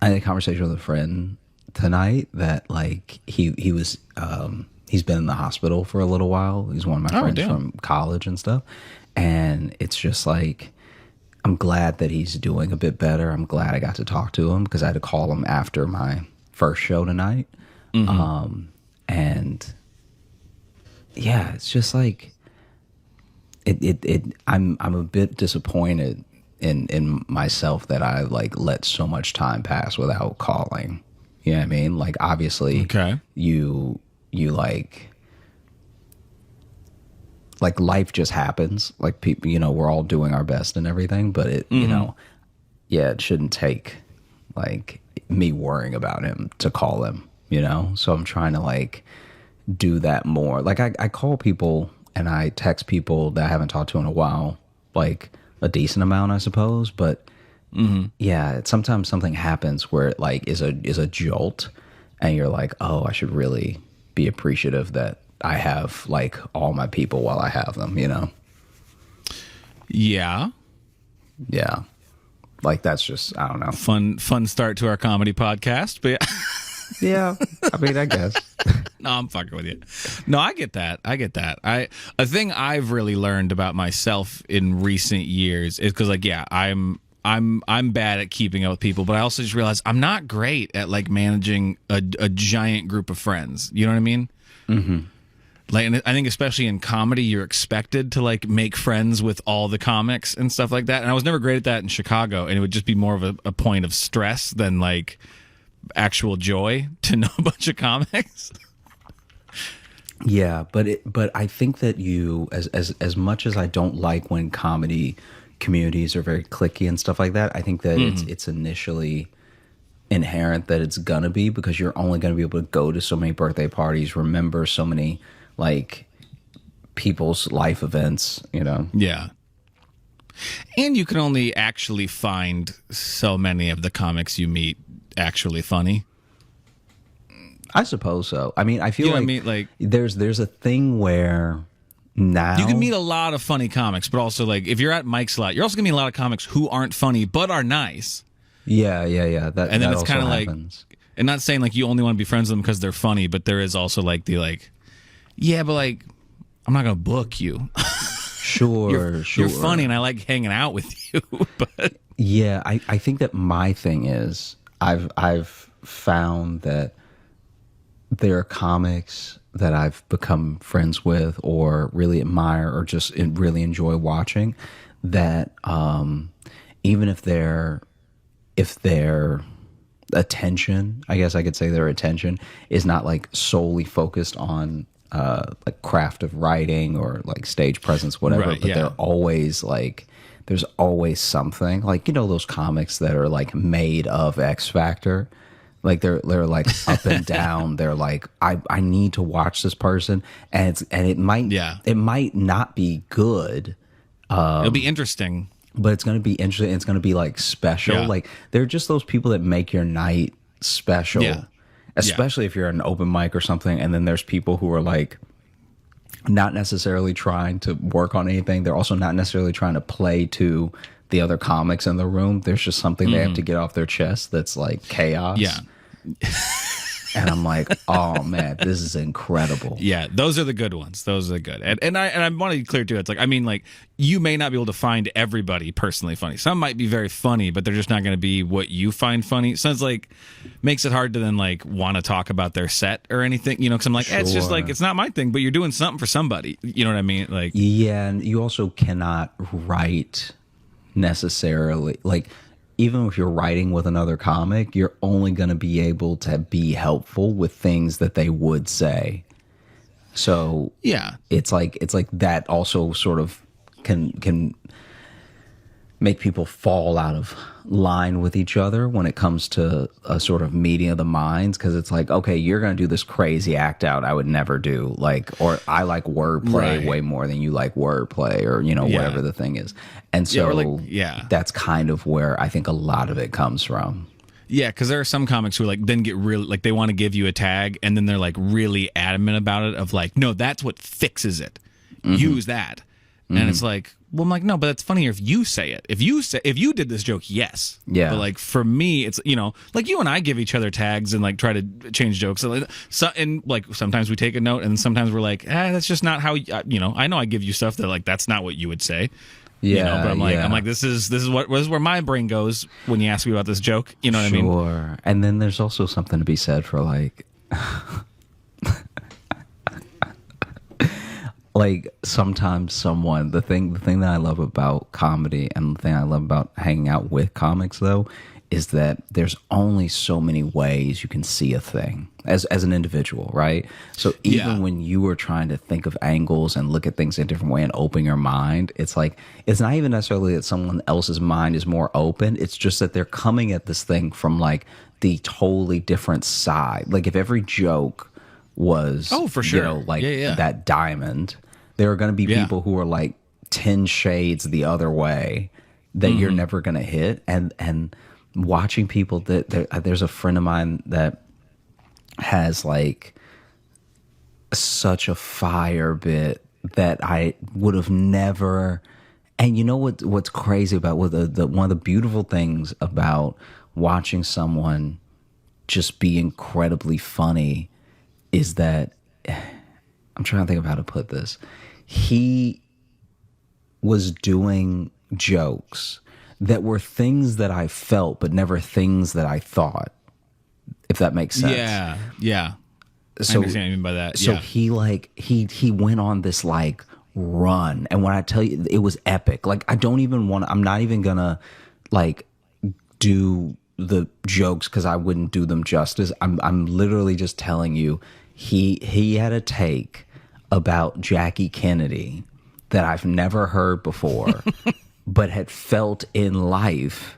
S2: had a conversation with a friend tonight that like he was he's been in the hospital for a little while. He's one of my friends from college and stuff. And it's just like, I'm glad that he's doing a bit better. I'm glad I got to talk to him because I had to call him after my first show tonight. Mm-hmm. And yeah, it's just like, I'm a bit disappointed in myself that I like let so much time pass without calling. You know what I mean? Like, obviously,
S3: okay.
S2: you like life just happens. Like, people, you know, we're all doing our best and everything, but it, you know, yeah, it shouldn't take like me worrying about him to call him, you know? So I'm trying to like,
S4: do that more. Like I call people and I text people that I haven't talked to in a while, like a decent amount, I suppose. But yeah, sometimes something happens where it like is a jolt, and you're like, oh, I should really be appreciative that I have like all my people while I have them, you know?
S3: Yeah.
S4: Yeah. Like that's just, I don't know.
S3: Fun start to our comedy podcast, but
S4: Yeah. I mean, I guess.
S3: no, I'm fucking with you. No, I get that. A thing I've really learned about myself in recent years is because, like, yeah, I'm bad at keeping up with people, but I also just realized I'm not great at like managing a giant group of friends. You know what I mean? Mm-hmm. Like, and I think especially in comedy, you're expected to like make friends with all the comics and stuff like that. And I was never great at that in Chicago, and it would just be more of a point of stress than like actual joy to know a bunch of comics.
S4: Yeah, but I think that you, as much as I don't like when comedy communities are very cliquey and stuff like that, I think that it's initially inherent that it's gonna be, because you're only gonna be able to go to so many birthday parties, remember so many like people's life events, you know?
S3: Yeah. And you can only actually find so many of the comics you meet actually funny.
S4: I suppose so. I mean, I feel
S3: You know
S4: like,
S3: what I mean? Like,
S4: there's a thing where now
S3: you can meet a lot of funny comics, but also like if you're at Mike's a lot, you're also gonna meet a lot of comics who aren't funny but are nice.
S4: Yeah. That,
S3: And then
S4: that
S3: it's kind of
S4: also
S3: like,
S4: happens.
S3: and not saying like you only want to be friends with them because they're funny, but there is also like the like, yeah, but like I'm not gonna book you.
S4: Sure.
S3: You're funny and I like hanging out with you, but
S4: Yeah, I think that my thing is I've found that there are comics that I've become friends with or really admire or just really enjoy watching that even if their attention, I guess I could say their attention is not like solely focused on like craft of writing or like stage presence, whatever,
S3: Right,
S4: but
S3: yeah.
S4: they're always like, there's always something like, you know, those comics that are like made of X Factor. Like they're like up and down. They're like, I need to watch this person, and it might not be good.
S3: it'll be interesting.
S4: But it's going to be interesting. It's going to be like special.
S3: Yeah.
S4: Like they're just those people that make your night special.
S3: Yeah.
S4: Especially if you're at an open mic or something, and then there's people who are like not necessarily trying to work on anything. They're also not necessarily trying to play to the other comics in the room. There's just something they have to get off their chest that's like chaos.
S3: Yeah.
S4: And I'm like, oh man, this is incredible.
S3: Yeah, those are the good ones. Those are the good. And I want to be clear too. It's like, I mean, like, you may not be able to find everybody personally funny. Some might be very funny, but they're just not going to be what you find funny. So it's like makes it hard to then like want to talk about their set or anything, you know, because I'm like, it's just like, it's not my thing, but you're doing something for somebody. You know what I mean? Like,
S4: Yeah, and you also cannot write necessarily, like, even if you're writing with another comic, you're only going to be able to be helpful with things that they would say. So
S3: yeah.
S4: it's like that also sort of can make people fall out of line with each other when it comes to a sort of meeting of the minds, because it's like, okay, you're going to do this crazy act out I would never do, like, or I like wordplay way more than you like wordplay, or you know, whatever the thing is. And so that's kind of where I think a lot of it comes from.
S3: Yeah, because there are some comics who like then get really like they want to give you a tag, and then they're like really adamant about it of like, no, that's what fixes it. Use that. And it's like, well, I'm like, no, but it's funnier if you say it. If you did this joke, yes.
S4: Yeah.
S3: But like for me, it's, you know, like you and I give each other tags and like try to change jokes. So and like sometimes we take a note, and sometimes we're like, that's just not how you know. I know I give you stuff that like that's not what you would say.
S4: Yeah,
S3: you know, but I'm like, this is where my brain goes when you ask me about this joke. You know what I mean?
S4: Sure. And then there's also something to be said for like like sometimes someone, the thing that I love about comedy and the thing I love about hanging out with comics though is that there's only so many ways you can see a thing as an individual, right? So even when you are trying to think of angles and look at things in a different way and open your mind, it's like, it's not even necessarily that someone else's mind is more open. It's just that they're coming at this thing from like the totally different side. Like if every joke was,
S3: Oh, for sure.
S4: like
S3: Yeah.
S4: that diamond. There are going to be people who are like 10 shades the other way that you're never going to hit. And watching people there's a friend of mine that has like such a fire bit that I would have never. And you know what's crazy about one of the beautiful things about watching someone just be incredibly funny is that, I'm trying to think of how to put this. He was doing jokes that were things that I felt, but never things that I thought, if that makes sense.
S3: Yeah.
S4: So,
S3: I understand what you mean by that.
S4: So
S3: yeah.
S4: he went on this like run, and when I tell you, it was epic. Like I'm not even gonna like do the jokes because I wouldn't do them justice. I'm literally just telling you, he had a take about Jackie Kennedy that I've never heard before, but had felt in life,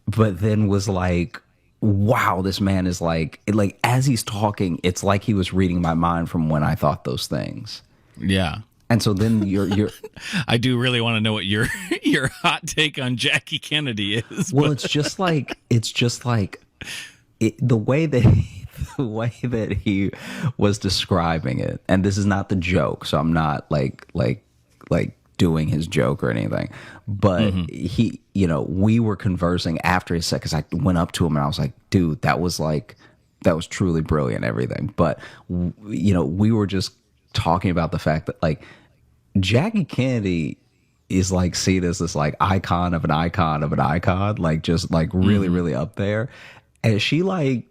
S4: but then was like, wow, this man is like as he's talking, it's like he was reading my mind from when I thought those things.
S3: Yeah.
S4: And so then you're
S3: I do really want to know what your hot take on Jackie Kennedy is.
S4: well, it's just like the way that he was describing it, and this is not the joke, so I'm not like doing his joke or anything, but he, we were conversing after his set because I went up to him and I was like, dude, that was truly brilliant, everything. But we were just talking about the fact that like Jackie Kennedy is like seen as this like icon of an icon of an icon, like just like really, really up there. And she like,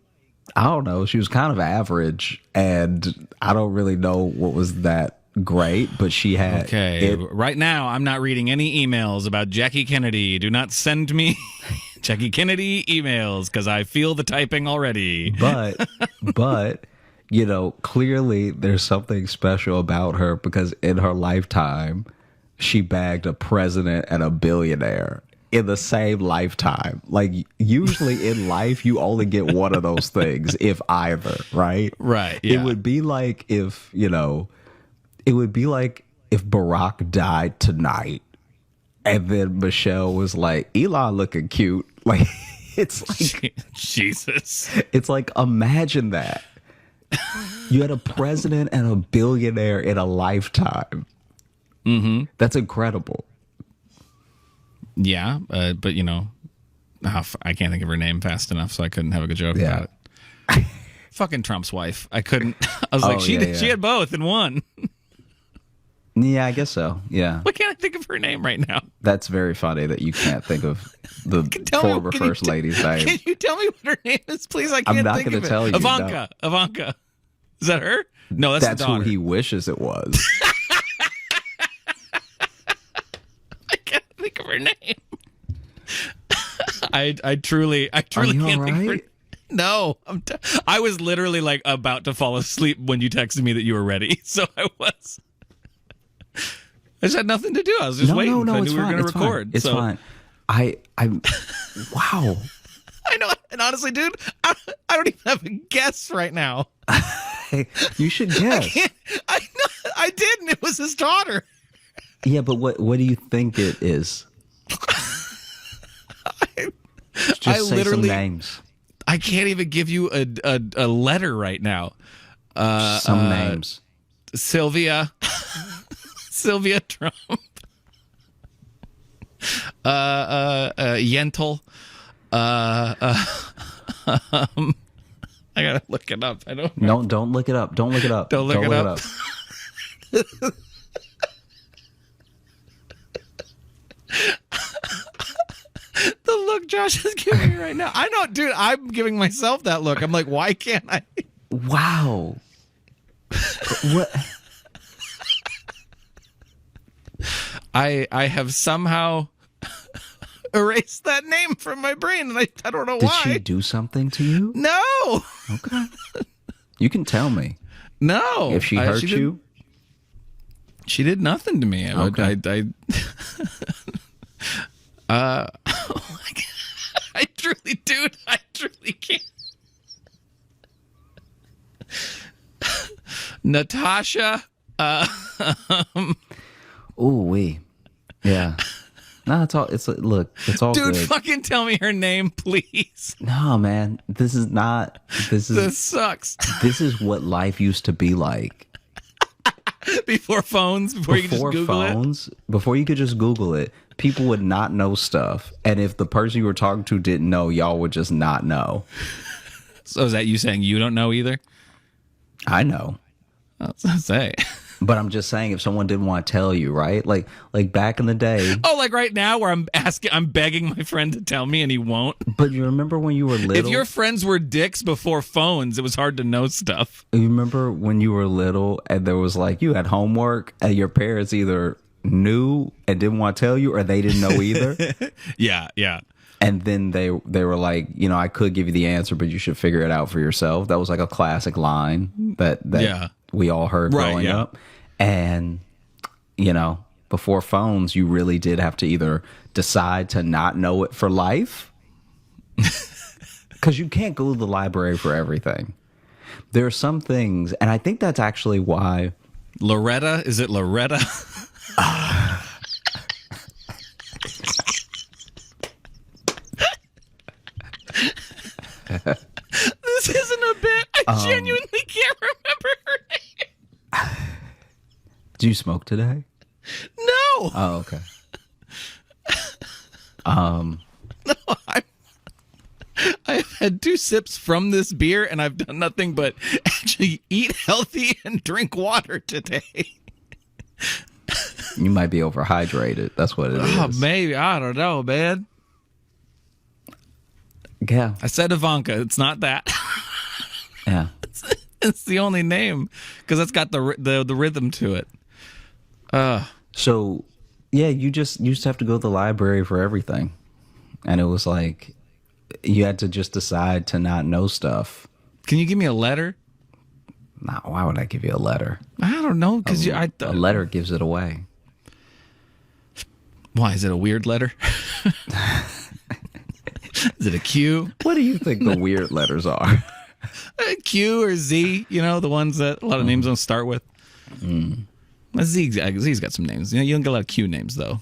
S4: I don't know, she was kind of average, and I don't really know what was that great, but she had.
S3: Okay, right now I'm not reading any emails about Jackie Kennedy. Do not send me Jackie Kennedy emails because I feel the typing already.
S4: But clearly there's something special about her because in her lifetime, she bagged a president and a billionaire in the same lifetime. Like usually in life, you only get one of those things, if either, right?
S3: Right. Yeah.
S4: It would be like if Barack died tonight and then Michelle was like, Elon looking cute. Like, it's like,
S3: Jesus.
S4: It's like, imagine that. You had a president and a billionaire in a lifetime. That's incredible.
S3: Yeah, but I can't think of her name fast enough, so I couldn't have a good joke about it. Fucking Trump's wife. I couldn't. I was like, she had both in one.
S4: Yeah, I guess so. Yeah.
S3: Why can't I think of her name right now?
S4: That's very funny that you can't think of the former first lady's name.
S3: Can you tell me what her name is, please? I can't
S4: I'm not
S3: think
S4: going
S3: of
S4: to
S3: it.
S4: tell you.
S3: Ivanka.
S4: No.
S3: Ivanka. Is that her? No, that's the daughter.
S4: Who he wishes it was.
S3: I can't think of her name. I truly
S4: Are
S3: can't
S4: you
S3: think
S4: all
S3: of her
S4: right?
S3: name. No, I was literally like about to fall asleep when you texted me that you were ready. So I was. I just had nothing to do. I was just waiting.
S4: No,
S3: I
S4: it's
S3: knew we were
S4: fine.
S3: going to
S4: It's
S3: record.
S4: fine. It's fine. I'm wow.
S3: I know. And honestly, dude, I don't even have a guess right now.
S4: Hey, you should guess.
S3: I know, I didn't. It was his daughter.
S4: Yeah, but what do you think it is? Just say some names.
S3: I can't even give you a letter right now.
S4: Some names.
S3: Sylvia Trump. Yentl. I gotta look it up. I don't know.
S4: No, don't look it up. Don't look it up.
S3: Don't look it up. The look Josh is giving me right now. I know, dude. I'm giving myself that look. I'm like, why can't I?
S4: Wow. What?
S3: I have somehow erased that name from my brain, and I don't know why.
S4: Did she do something to you?
S3: No.
S4: Okay. You can tell me.
S3: No.
S4: If she hurt you?
S3: She did nothing to me.
S4: Okay.
S3: Oh my God. I truly can't. Natasha.
S4: Ooh wee. Yeah. No, it's all. Look. It's all
S3: Dude,
S4: good.
S3: fucking tell me her name, please.
S4: No, man. This is not.
S3: This sucks.
S4: This is what life used to be like.
S3: Before phones, before you could just Google it.
S4: Before you could just Google it, people would not know stuff. And if the person you were talking to didn't know, y'all would just not know.
S3: So is that you saying you don't know either?
S4: I know.
S3: I was gonna say.
S4: But I'm just saying, if someone didn't want to tell you, right? Like back in the day.
S3: Oh, like right now where I'm begging my friend to tell me and he won't.
S4: But you remember when you were little?
S3: If your friends were dicks before phones, it was hard to know stuff.
S4: You remember when you were little and there was like, you had homework and your parents either knew and didn't want to tell you or they didn't know either?
S3: Yeah.
S4: And then they were like, I could give you the answer, but you should figure it out for yourself. That was like a classic line that we all heard growing up. And, before phones, you really did have to either decide to not know it for life. Because you can't go to the library for everything. There are some things, and I think that's actually why.
S3: Loretta? Is it Loretta? This isn't a bit. I genuinely can't remember her name.
S4: Do you smoke today?
S3: No.
S4: Oh, okay.
S3: No, I've had 2 sips from this beer, and I've done nothing but actually eat healthy and drink water today.
S4: You might be overhydrated. That's what it is.
S3: Oh, maybe. I don't know, man.
S4: Yeah.
S3: I said Ivanka. It's not that.
S4: Yeah.
S3: It's the only name because that's got the rhythm to it.
S4: So, yeah, you used to have to go to the library for everything. And it was like, you had to just decide to not know stuff.
S3: Can you give me a letter?
S4: Nah, why would I give you a letter?
S3: I don't know because
S4: A letter gives it away.
S3: Why is it a weird letter? Is it a Q?
S4: What do you think the weird letters are?
S3: A Q or Z? The ones that a lot of names don't start with. Z's got some names. You don't get a lot of Q names though.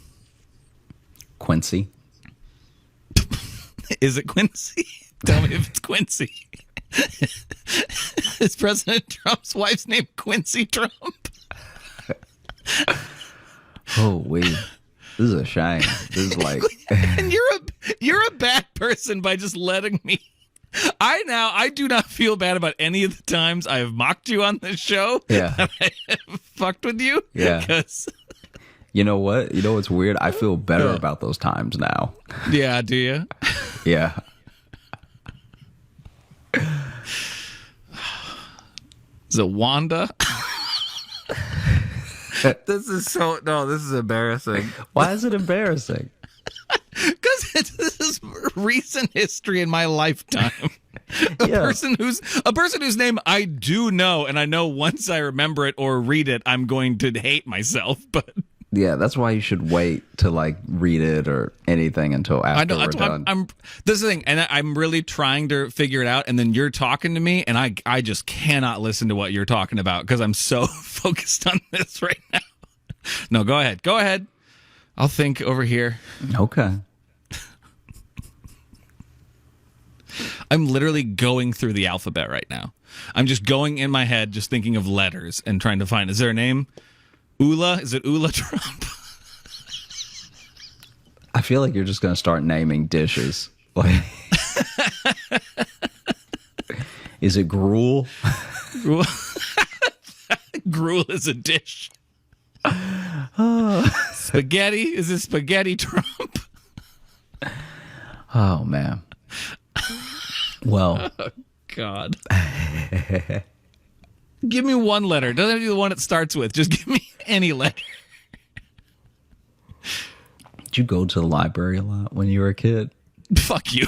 S4: Quincy.
S3: Is it Quincy? Tell me if it's Quincy. Is President Trump's wife's name Quincy Trump?
S4: Oh, wait. This is a shame. This is like...
S3: And you're a bad person by just letting me... I do not feel bad about any of the times I have mocked you on this show.
S4: Yeah.
S3: And I have fucked with you.
S4: Yeah.
S3: Because...
S4: You know what? You know what's weird? I feel better about those times now.
S3: Yeah, do you?
S4: Yeah.
S3: Is it Wanda? This is embarrassing.
S4: Why is it embarrassing?
S3: Because this is recent history in my lifetime. A person whose name I do know, and I know once I remember it or read it, I'm going to hate myself. But
S4: yeah, that's why you should wait to read it or anything until after we're done.
S3: This is the thing, and I'm really trying to figure it out. And then you're talking to me, and I just cannot listen to what you're talking about because I'm so focused on this right now. No, go ahead. Go ahead. I'll think over here.
S4: Okay.
S3: I'm literally going through the alphabet right now. I'm just going in my head, just thinking of letters and trying to find. Is there a name? Ula? Is it Ula Trump?
S4: I feel like you're just going to start naming dishes. Is it gruel?
S3: Gruel is a dish. Spaghetti? Is it spaghetti Trump?
S4: Oh, man. Well.
S3: Oh, God. Give me one letter. Doesn't have to be the one it starts with. Just give me any letter.
S4: Did you go to the library a lot when you were a kid?
S3: Fuck you.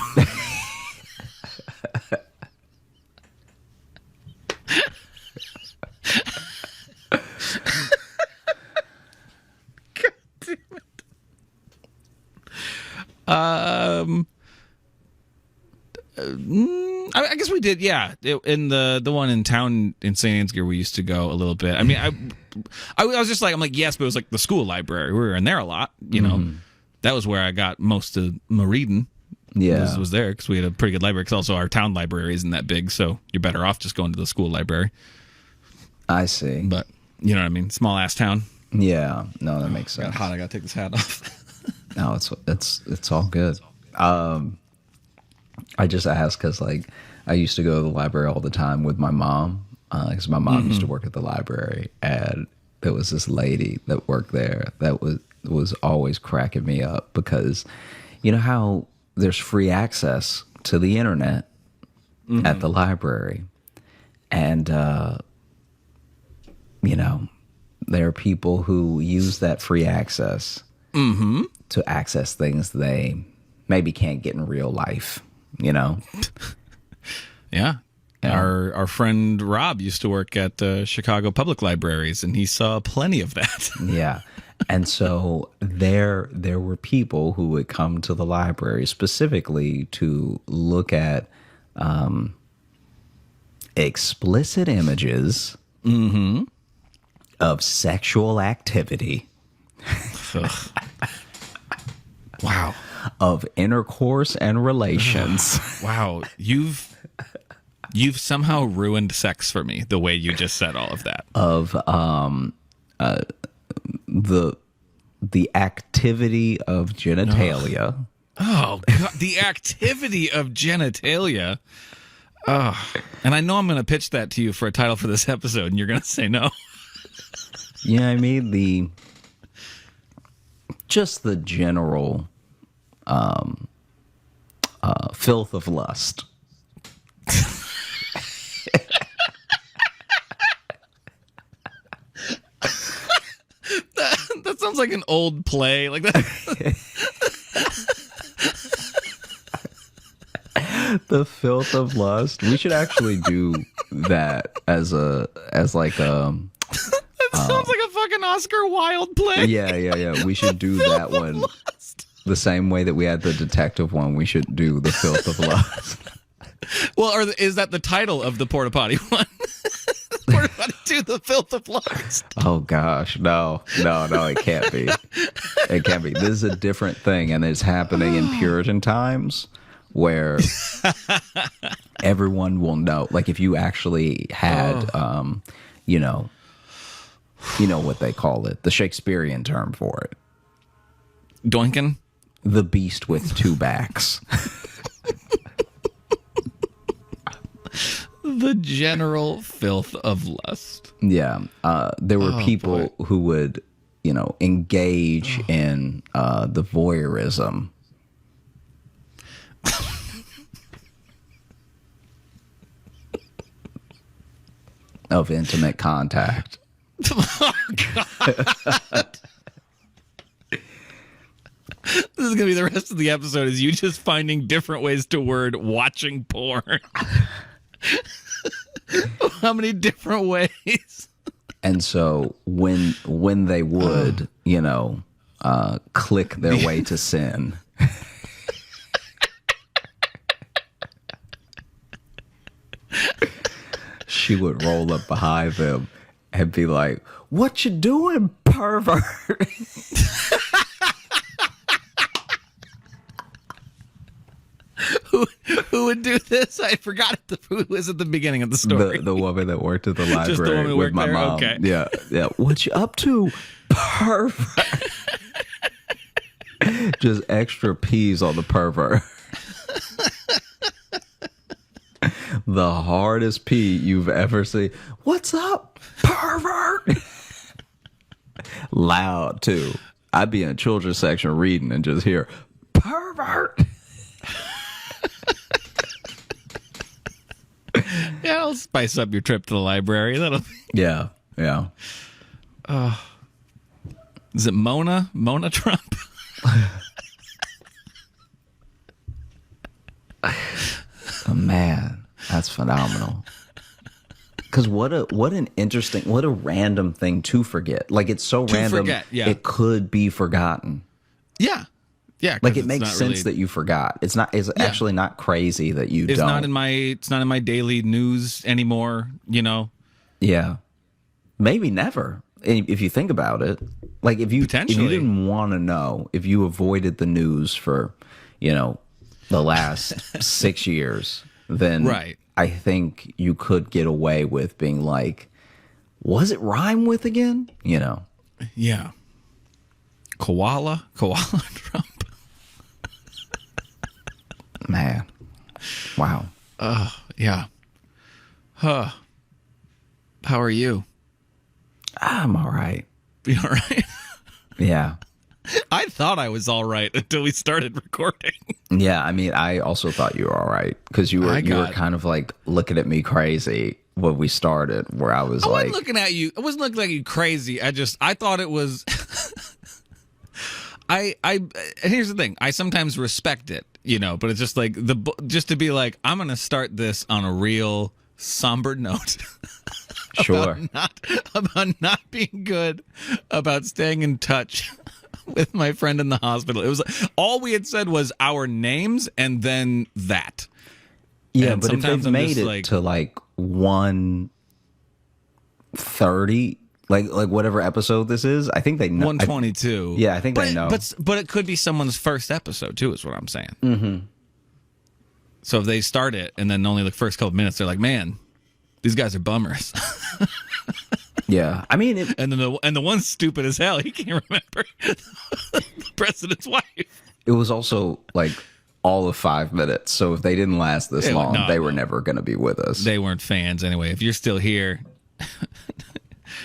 S3: God damn it. I guess we did. Yeah, in the one in town in St. Ansgar, we used to go a little bit. I mean, I was just like, I'm like, yes, but it was like the school library. We were in there a lot. You know, that was where I got most of my reading.
S4: Yeah,
S3: was there because we had a pretty good library. Because also our town library isn't that big, so you're better off just going to the school library.
S4: I see.
S3: But you know what I mean? Small ass town.
S4: Yeah, no, that makes sense.
S3: Got hot. I gotta take this hat off.
S4: No, it's all good. I just asked because like I used to go to the library all the time with my mom because my mom used to work at the library, and there was this lady that worked there that was always cracking me up because you know how there's free access to the internet at the library, and you know there are people who use that free access to access things they maybe can't get in real life, you know?
S3: Yeah. Our friend Rob used to work at Chicago Public Libraries, and he saw plenty of that.
S4: Yeah. And so there were people who would come to the library specifically to look at explicit images of sexual activity.
S3: Wow.
S4: Of intercourse and relations.
S3: Wow. You've somehow ruined sex for me the way you just said all of that.
S4: Of the activity of genitalia.
S3: Oh, God, the activity of genitalia. Oh, and I know I'm going to pitch that to you for a title for this episode, and you're going to say no.
S4: You know what I mean? Just the general filth of lust.
S3: That sounds like an old play. Like that.
S4: The filth of lust. We should actually do that as like
S3: Sounds like a fucking Oscar Wilde play.
S4: Yeah. We should do that one the same way that we had the detective one. We should do the filth of lust.
S3: Well, or is that the title of the Porta Potty one? Porta Potty 2, the filth of lust.
S4: Oh gosh, no, it can't be. It can't be. This is a different thing, and it's happening in Puritan times where everyone will know. Like if you actually had, you know what they call it, the Shakespearean term for it.
S3: Doinkin?
S4: The beast with two backs.
S3: The general filth of lust.
S4: Yeah. There were people who would, engage in the voyeurism. Of intimate contact.
S3: Oh, God. This is going to be the rest of the episode is you just finding different ways to word watching porn. How many different ways?
S4: And so when they would, click their way to sin, she would roll up behind them and be like, "What you doing, pervert?"
S3: Who would do this? I forgot who was at the beginning of the story.
S4: The woman that worked at the library
S3: Just the woman who
S4: with
S3: worked
S4: my
S3: there?
S4: mom.
S3: Okay.
S4: Yeah. What you up to, pervert? Just extra peas on the pervert. The hardest P you've ever seen. What's up, pervert? Loud too. I'd be in a children's section reading and just hear pervert.
S3: Yeah, I'll spice up your trip to the library. That'll.
S4: Yeah.
S3: Is it Mona Trump?
S4: Oh, man, that's phenomenal. Because what a random thing to forget. Like it's so random,
S3: forget, yeah.
S4: It could be forgotten.
S3: Yeah. Yeah, 'cause
S4: Like it
S3: it's
S4: makes
S3: not
S4: sense
S3: really-
S4: that you forgot. It's not. It's actually not crazy that you
S3: It's
S4: don't.
S3: not in my. It's not in my daily news anymore. You know.
S4: Yeah, maybe never. If you think about it, like if you
S3: Potentially.
S4: didn't want to know, if you avoided the news for, the last 6 years, then
S3: Right.
S4: I think you could get away with being like, was it rhyme with again?
S3: Yeah. Koala Trump.
S4: Man, wow.
S3: Yeah. Huh. How are you?
S4: I'm all right.
S3: You all right?
S4: Yeah.
S3: I thought I was all right until we started recording.
S4: Yeah, I mean, I also thought you were all right because you were kind of like looking at me crazy when we started, where I was
S3: I
S4: like,
S3: wasn't looking at you. I wasn't looking at you crazy. I thought it was. And here's the thing. I sometimes respect it, but it's just like just to be like, I'm gonna start this on a real somber note.
S4: sure.
S3: about not being good, about staying in touch with my friend in the hospital. It was all we had said was our names and then that.
S4: Yeah,
S3: And
S4: but if
S3: sometimes
S4: they've
S3: I'm
S4: made
S3: just
S4: it
S3: like-
S4: to like 130, like whatever episode this is, I think they know.
S3: 122.
S4: Yeah, I think
S3: but
S4: they know.
S3: But it could be someone's first episode too, is what I'm saying. Mm-hmm. So if they start it and then only the first couple minutes, they're like, man, these guys are bummers.
S4: Yeah, I mean,
S3: And then the one's stupid as hell. He can't remember the president's wife.
S4: it was also like all of 5 minutes. So if they didn't last this long, they were never going to be with us.
S3: They weren't fans anyway. If you're still here,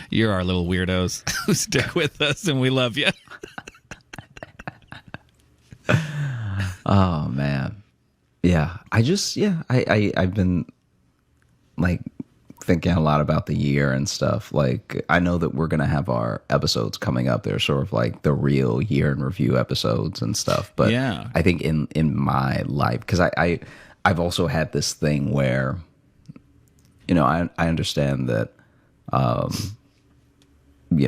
S3: you're our little weirdos who stick with us, and we love you.
S4: Oh man, yeah. I've been like thinking a lot about the year and stuff. Like I know that we're gonna have our episodes coming up. They're sort of like the real year in review episodes and stuff. But
S3: Yeah.
S4: I think in my life, because I've also had this thing where, I understand that,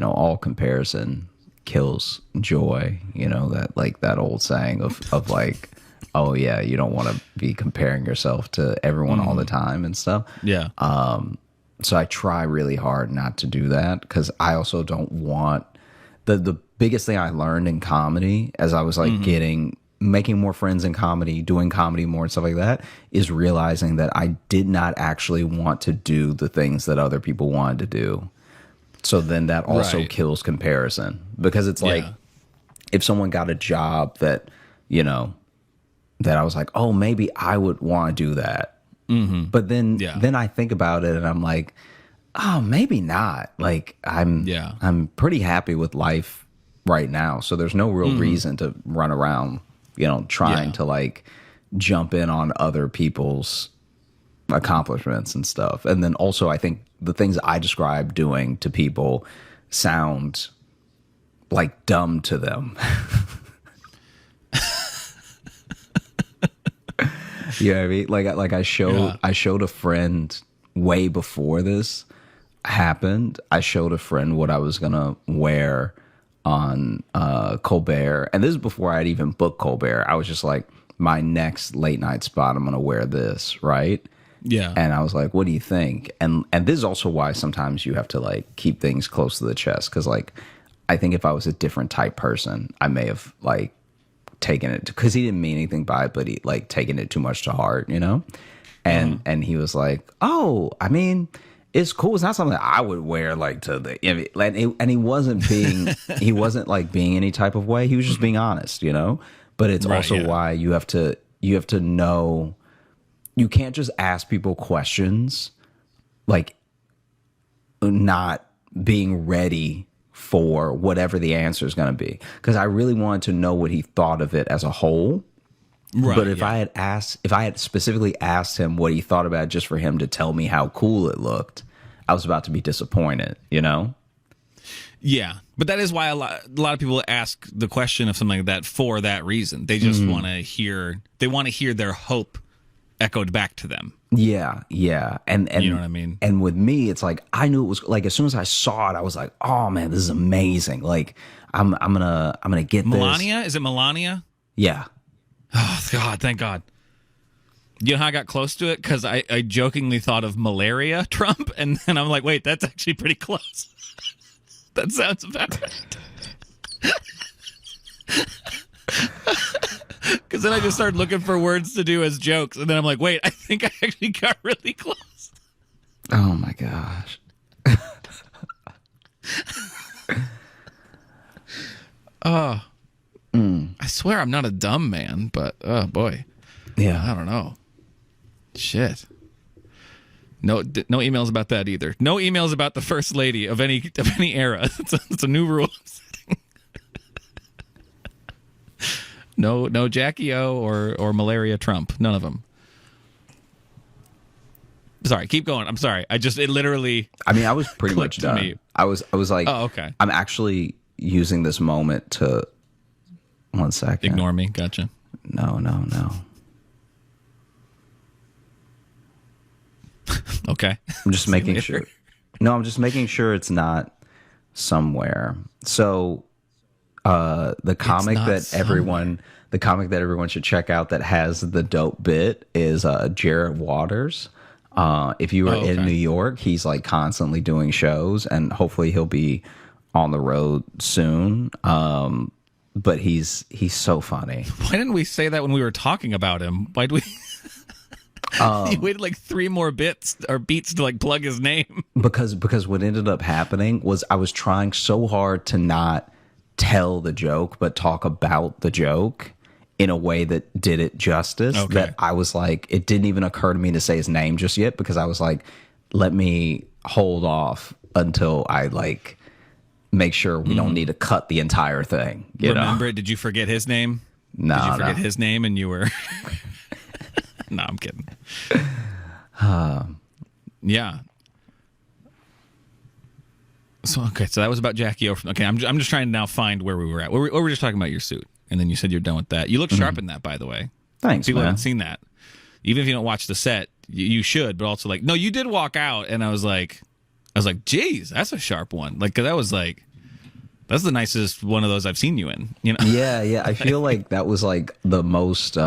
S4: all comparison kills joy. That like that old saying of like, oh yeah, you don't want to be comparing yourself to everyone all the time and stuff.
S3: Yeah.
S4: So I try really hard not to do that because I also don't want the biggest thing I learned in comedy as I was like making more friends in comedy, doing comedy more and stuff like that, is realizing that I did not actually want to do the things that other people wanted to do. So then that also
S3: Right.
S4: kills comparison because it's like
S3: Yeah.
S4: if someone got a job that, that I was like, oh, maybe I would want to do that. But then I think about it and I'm like, oh, maybe not. Like I'm pretty happy with life right now. So there's no real reason to run around, trying to like jump in on other people's accomplishments and stuff. And then also I think the things I describe doing to people sound like dumb to them. You know what I mean? Like I showed a friend way before this happened. I showed a friend what I was gonna wear on Colbert, and this is before I'd even booked Colbert. I was just like, my next late night spot, I'm gonna wear this, right?
S3: Yeah.
S4: And I was like, what do you think? And this is also why sometimes you have to like keep things close to the chest, because like I think if I was a different type person, I may have like taken it, because he didn't mean anything by it, but he like taken it too much to heart, and he was like, oh, I mean, it's cool, it's not something that I would wear like to the, and he wasn't being he wasn't like being any type of way, he was just being honest, but it's
S3: Right,
S4: also
S3: yeah.
S4: why you have to know, you can't just ask people questions like not being ready for whatever the answer is going to be, because I really wanted to know what he thought of it as a whole.
S3: Right,
S4: But if I had specifically asked him what he thought about it just for him to tell me how cool it looked, I was about to be disappointed,
S3: Yeah, but that is why a lot of people ask the question of something like that for that reason. They just want to hear their hope echoed back to them.
S4: Yeah. And
S3: You know what I mean?
S4: And with me, it's like, I knew it was like, as soon as I saw it, I was like, oh man, this is amazing. Like I'm gonna get
S3: Melania? Is it Melania?
S4: Yeah.
S3: Oh, God, thank God. You know how I got close to it? Because I jokingly thought of malaria Trump, and then I'm like, wait, that's actually pretty close. That sounds about right. Because then I just started looking for words to do as jokes, and then I'm like, wait, I think I actually got really close.
S4: Oh, my gosh.
S3: I swear I'm not a dumb man, but oh boy,
S4: Yeah.
S3: I don't know. Shit. No emails about that either. No emails about the first lady of any era. It's a new rule. No Jackie O or malaria Trump. None of them. Sorry, keep going. I'm sorry. It literally.
S4: I mean, I was pretty much
S3: clicked to
S4: done.
S3: me.
S4: I was like,
S3: Oh, okay.
S4: I'm actually using this moment to. 1 second.
S3: Ignore me. Gotcha.
S4: No.
S3: Okay.
S4: I'm just making sure. No, I'm just making sure it's not somewhere. So, the comic
S3: not
S4: that everyone should check out that has the dope bit is Jared Waters. If you are in New York, he's like constantly doing shows, and hopefully he'll be on the road soon. But he's so funny.
S3: Why didn't we say that when we were talking about him? Why'd we? You waited like 3 more beats to like plug his name.
S4: Because what ended up happening was I was trying so hard to not tell the joke, but talk about the joke in a way that did it justice.
S3: Okay.
S4: That I was like, it didn't even occur to me to say his name just yet, because I was like, let me hold off until I like make sure we don't need to cut the entire thing.
S3: Remember it? Did you forget his name?
S4: No,
S3: Did you forget his name and you were? No, I'm kidding. Yeah. So that was about Jackie O. Okay, I'm just trying to now find where we were at. We were just talking about your suit, and then you said you're done with that. You look sharp in that, by the way.
S4: Thanks,
S3: People
S4: man.
S3: haven't seen that. Even if you don't watch the set, you should. But also, like, no, you did walk out, and I was like, geez, that's a sharp one. Like, 'cause that was like, that's the nicest one of those I've seen you in. You know?
S4: Yeah. I feel like that was like the most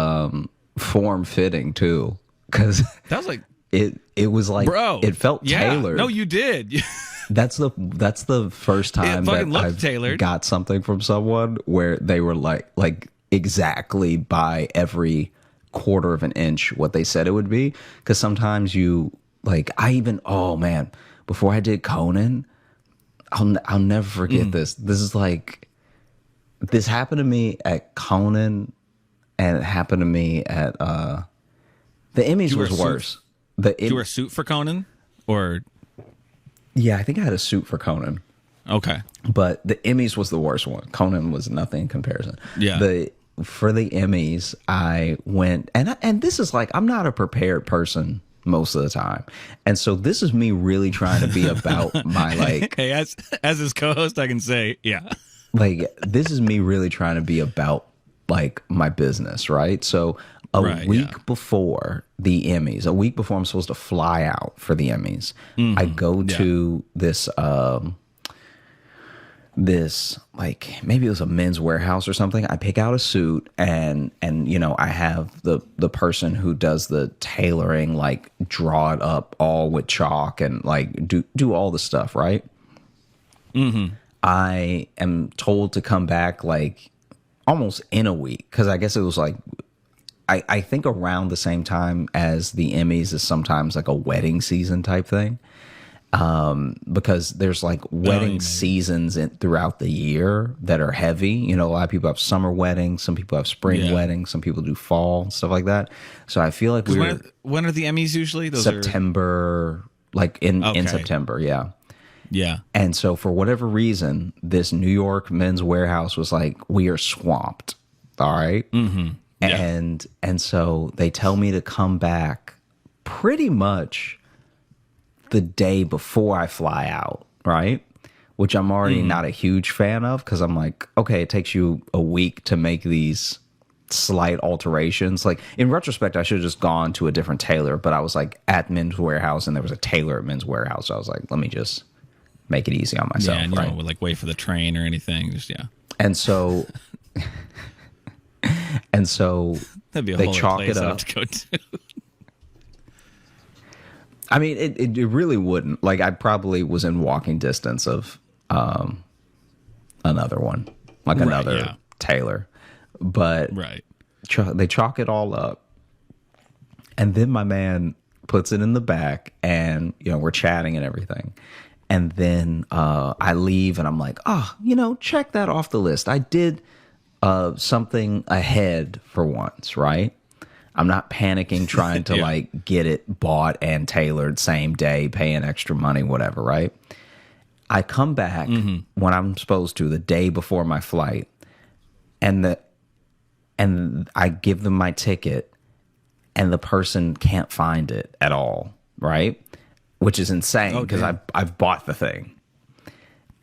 S4: form fitting too, because
S3: That was like,
S4: it was like,
S3: bro,
S4: it felt
S3: yeah.
S4: tailored.
S3: No, you did.
S4: That's the first time
S3: fucking
S4: that
S3: looked
S4: I've
S3: tailored.
S4: got something from someone where they were like exactly by every quarter of an inch what they said it would be. Because sometimes you like, oh man, before I did Conan, I'll never forget this. This is like, this happened to me at Conan, and it happened to me at the Emmys was worse.
S3: Did you wear a suit for Conan, or?
S4: Yeah, I think I had a suit for Conan.
S3: Okay.
S4: But the Emmys was the worst one. Conan was nothing in comparison.
S3: Yeah.
S4: For the Emmys, I went, and this is like, I'm not a prepared person most of the time. And so this is me really trying to be about my like,
S3: Hey, as his co-host, I can say, yeah.
S4: like, this is me really trying to be about like my business, right? So a week before the Emmys, a week before I'm supposed to fly out for the Emmys, I go to this this like, maybe it was a Men's Warehouse or something. I pick out a suit, and you know, I have the person who does the tailoring like draw it up all with chalk and like do all the stuff, right? I am told to come back like almost in a week, because I guess it was like, I think around the same time as the Emmys is sometimes like a wedding season type thing. Because there's like wedding seasons throughout the year that are heavy. You know, a lot of people have summer weddings, some people have spring weddings, some people do fall, stuff like that. So I feel like
S3: when are the Emmys usually? Those
S4: September, like in September, yeah.
S3: Yeah.
S4: And so for whatever reason, this New York Men's Warehouse was like, we are swamped. All right. Mm-hmm. Yeah. And so they tell me to come back pretty much the day before I fly out, right? Which I'm already not a huge fan of, because I'm like, okay, it takes you a week to make these slight alterations. Like, in retrospect, I should have just gone to a different tailor, but I was like at Men's Warehouse, and there was a tailor at Men's Warehouse. So I was like, let me just make it easy on myself.
S3: Yeah, and you
S4: right?
S3: don't like wait for the train or anything. Just
S4: And so And so
S3: That'd be a
S4: they
S3: whole
S4: chalk
S3: place
S4: it
S3: I'd have
S4: up.
S3: to go to.
S4: I mean, it really wouldn't. Like, I probably was in walking distance of another one, like
S3: Right,
S4: another
S3: yeah.
S4: tailor. But
S3: Right.
S4: they chalk it all up. And then my man puts it in the back, and, you know, we're chatting and everything. And then I leave, and I'm like, oh, you know, check that off the list. I did something ahead for once, right? I'm not panicking trying to
S3: Yeah.
S4: like get it bought and tailored same day, paying extra money, whatever, right? I come back when I'm supposed to, the day before my flight, and I give them my ticket, and the person can't find it at all, right? Which is insane because I've bought the thing.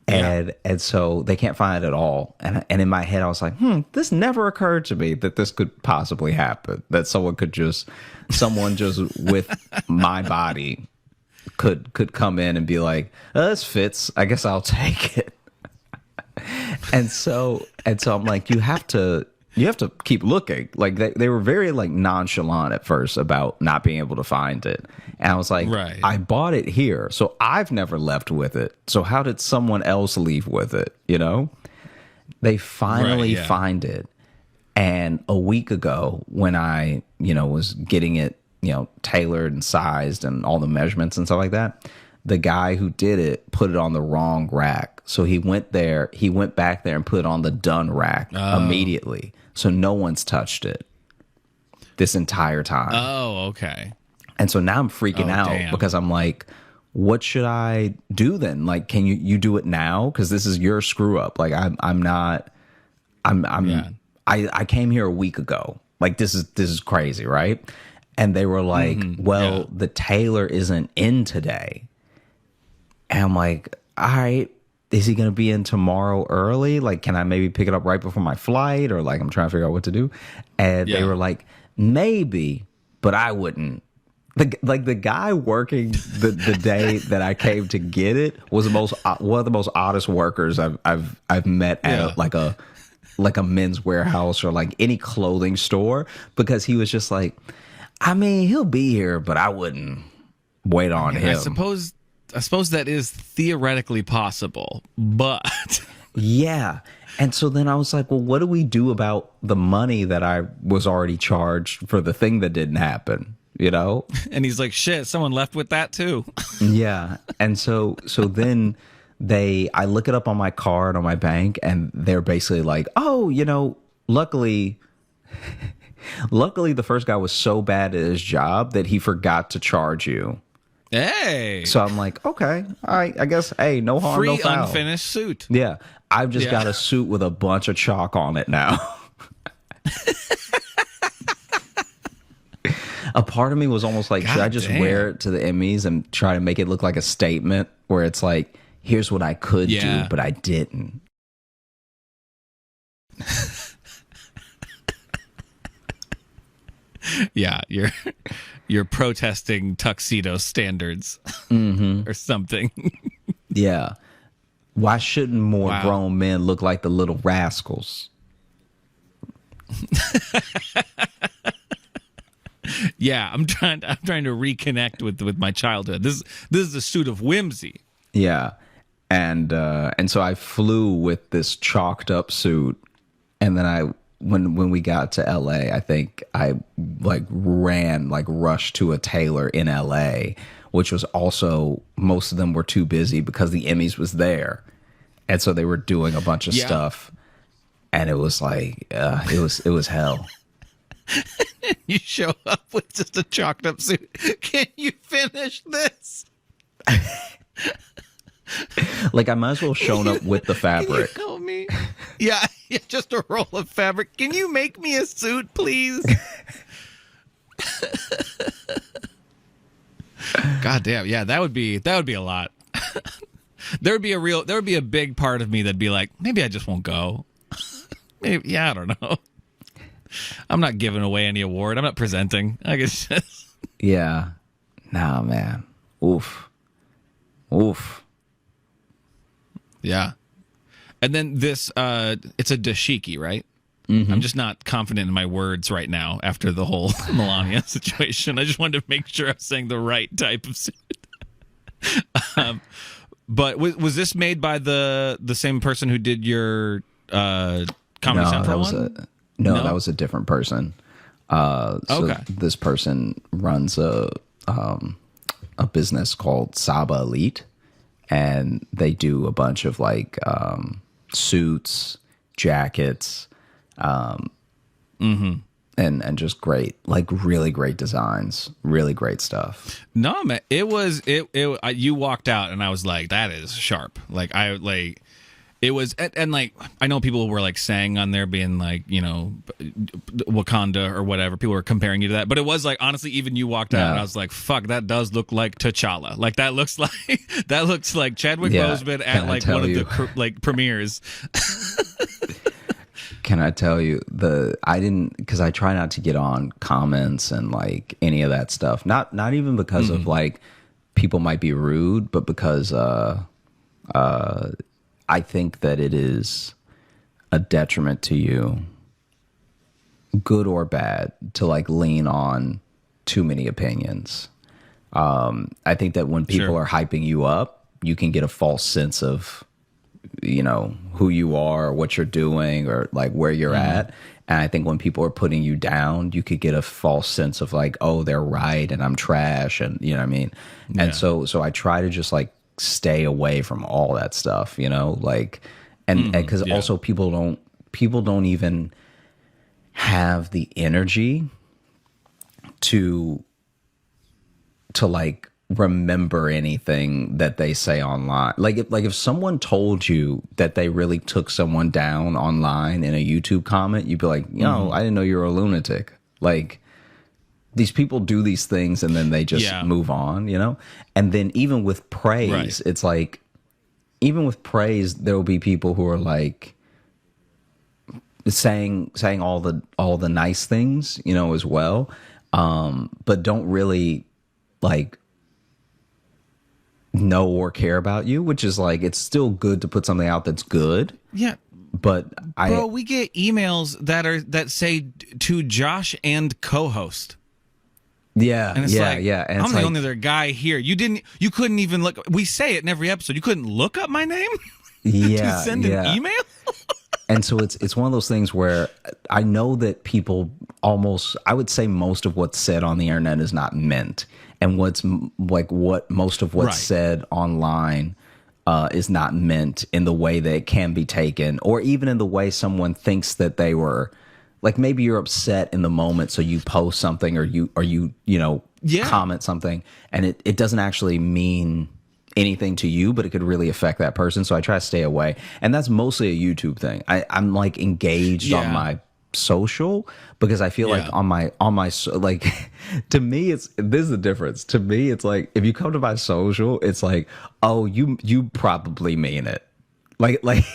S4: And so they can't find it at all. And in my head, I was like, this never occurred to me that this could possibly happen. That someone just with my body could come in and be like, oh, this fits. I guess I'll take it. and so I'm like, you have to keep looking. Like they were very like nonchalant at first about not being able to find it. And I was like,
S3: Right.
S4: I bought it here, so I've never left with it. So how did someone else leave with it? You know? They finally
S3: Right, yeah.
S4: find it. And a week ago, when I, you know, was getting it, you know, tailored and sized and all the measurements and stuff like that, the guy who did it put it on the wrong rack. So he went back there and put it on the done rack immediately. So no one's touched it this entire time.
S3: Oh, okay.
S4: And so now I'm freaking out
S3: damn.
S4: because I'm like, what should I do then? Like, can you do it now? Because this is your screw up. Like, I came here a week ago. Like, this is crazy, right? And they were like, well, the tailor isn't in today. And I'm like, all right, is he going to be in tomorrow early? Like, can I maybe pick it up right before my flight? Or like, I'm trying to figure out what to do. And they were like, maybe, but I wouldn't. The guy working the day that I came to get it was one of the most oddest workers I've met at like a men's warehouse or like any clothing store, because he was just like, I mean, he'll be here, but I wouldn't wait on him.
S3: I suppose that is theoretically possible, but
S4: Yeah. And so then I was like, well, what do we do about the money that I was already charged for the thing that didn't happen? You know?
S3: and he's like, shit, someone left with that too.
S4: Yeah. And so then I look it up on my card on my bank, and they're basically like, oh, you know, luckily the first guy was so bad at his job that he forgot to charge you.
S3: Hey,
S4: So I'm like, okay, all right, I guess, hey, no harm,
S3: free
S4: no foul.
S3: unfinished suit.
S4: Yeah. I've just got a suit with a bunch of chalk on it now. A part of me was almost like, should I just
S3: damn.
S4: wear it to the Emmys and try to make it look like a statement where it's like, here's what I could do, but I didn't.
S3: Yeah, you're protesting tuxedo standards or something.
S4: Yeah. Why shouldn't more
S3: Wow.
S4: grown men look like the little rascals?
S3: Yeah, I'm trying to reconnect with my childhood. This is a suit of whimsy.
S4: Yeah. And so I flew with this chalked up suit, and then when we got to LA, I think I rushed to a tailor in LA, which was also, most of them were too busy because the Emmys was there. And so they were doing a bunch of stuff, and it was like, it was hell.
S3: You show up with just a chalked up suit. Can you finish this?
S4: Like, I might as well have shown up with the fabric.
S3: Can you help me? Yeah, just a roll of fabric. Can you make me a suit, please? God damn, yeah, that would be a lot. there would be a big part of me that'd be like, maybe I just won't go. Maybe, yeah, I don't know. I'm not giving away any award. I'm not presenting. I guess just...
S4: Yeah. Nah, man. Oof.
S3: Yeah. And then this, it's a dashiki, right? I'm just not confident in my words right now after the whole Melania situation. I just wanted to make sure I was saying the right type of suit. But was this made by the same person who did your Comedy Central one?
S4: No, that was a different person. So this person runs a business called Saba Elite, and they do a bunch of like suits, jackets, and just great, like really great designs, really great stuff.
S3: No, man, it was you walked out and I was like, that is sharp. It was, and like, I know people were like saying on there being like, you know, Wakanda or whatever. People were comparing you to that, but it was like, honestly, even you walked out and I was like, fuck, that does look like T'Challa. Like that looks like Chadwick Boseman at like one of the like premieres.
S4: Can I tell you because I try not to get on comments and like any of that stuff. Not even because of like people might be rude, but because I think that it is a detriment to you, good or bad, to like lean on too many opinions. I think that when people are hyping you up, you can get a false sense of, you know, who you are, or what you're doing, or like where you're at. And I think when people are putting you down, you could get a false sense of like, oh, they're right and I'm trash, and you know what I mean? Yeah. And so I try to just like stay away from all that stuff, you know, like, and because also people don't even have the energy to like remember anything that they say online. Like if someone told you that they really took someone down online in a YouTube comment, you'd be like, yo, I didn't know you were a lunatic. Like, these people do these things and then they just move on, you know? And then even with praise, it's like, even with praise, there will be people who are like saying all the nice things, you know, as well. But don't really like know or care about you, which is like, it's still good to put something out that's good.
S3: Yeah.
S4: But
S3: Bro, we get emails that say to Josh and co-host.
S4: Yeah,
S3: and it's like,
S4: And
S3: I'm the only other guy here. You couldn't even look. We say it in every episode. You couldn't look up my name to send an email.
S4: And so it's one of those things where I know that people I would say most of what's said on the internet is not meant, and what most of what's said online is not meant in the way that it can be taken, or even in the way someone thinks that they were. Like maybe you're upset in the moment, so you post something or you comment something, and it doesn't actually mean anything to you, but it could really affect that person. So I try to stay away, and that's mostly a YouTube thing. I'm like engaged on my social because I feel like on my like to me this is the difference. To me, it's like if you come to my social, it's like, oh, you probably mean it. Like if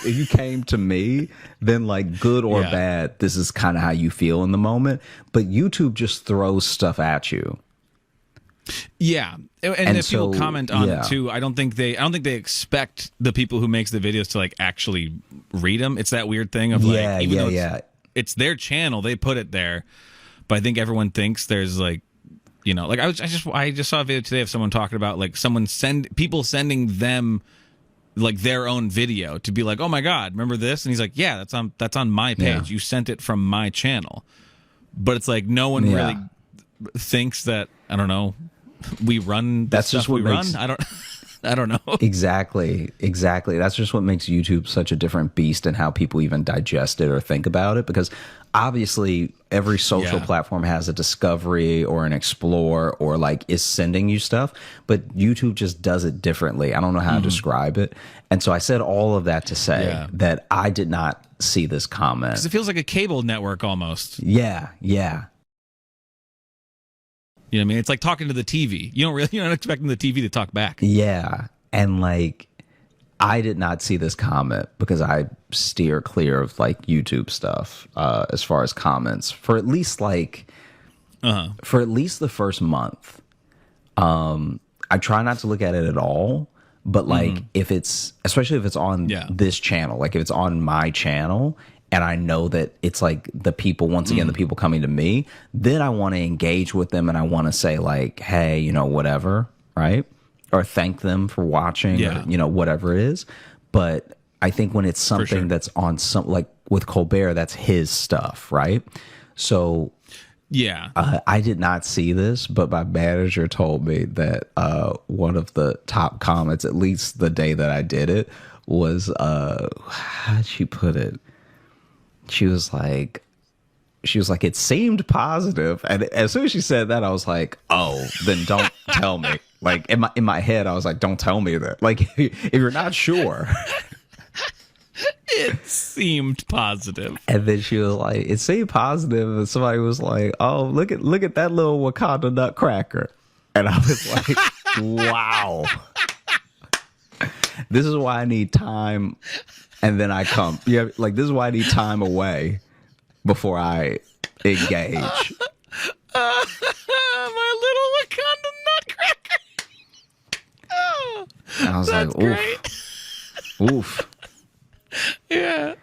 S4: you came to me, then like good or bad, this is kind of how you feel in the moment. But YouTube just throws stuff at you.
S3: Yeah, and if people comment on it too, I don't think they expect the people who makes the videos to like actually read them. It's that weird thing of like, even though it's their channel, they put it there, but I think everyone thinks there's like, you know, like I just saw a video today of someone talking about like people sending them like their own video to be like, oh my God, remember this? And he's like, yeah, that's on my page. Yeah. You sent it from my channel. But it's like no one really thinks that, I don't know, we run the stuff we run. I don't know. Exactly.
S4: That's just what makes YouTube such a different beast and how people even digest it or think about it. Because obviously every social platform has a discovery or an explore or like is sending you stuff, but YouTube just does it differently. I don't know how to describe it. And so I said all of that to say that I did not see this comment.
S3: Because it feels like a cable network almost.
S4: Yeah.
S3: You know what I mean? It's like talking to the TV. You're not expecting the TV to talk back.
S4: Yeah. And like, I did not see this comment because I steer clear of like YouTube stuff as far as comments for at least the first month. I try not to look at it at all. But like if it's, especially if it's on this channel, like if it's on my channel and I know that it's like the people, once again, the people coming to me, then I want to engage with them and I want to say like, hey, you know, whatever, right? Or thank them for watching or, you know, whatever it is. But I think when it's something that's on some, like with Colbert, that's his stuff, right? So I did not see this, but my manager told me that one of the top comments, at least the day that I did it, was how'd she put it? She was like, it seemed positive. And as soon as she said that, I was like, oh, then don't tell me. Like in my head, I was like, don't tell me that. Like if you're not sure.
S3: It seemed positive.
S4: And then she was like, it seemed positive. And somebody was like, oh, look at that little Wakanda nutcracker. And I was like, wow. This is why I need time. And then I come. Yeah, like this is why I need time away before I engage.
S3: My little Wakanda nutcracker. Oh,
S4: and I was like, oof.
S3: Yeah.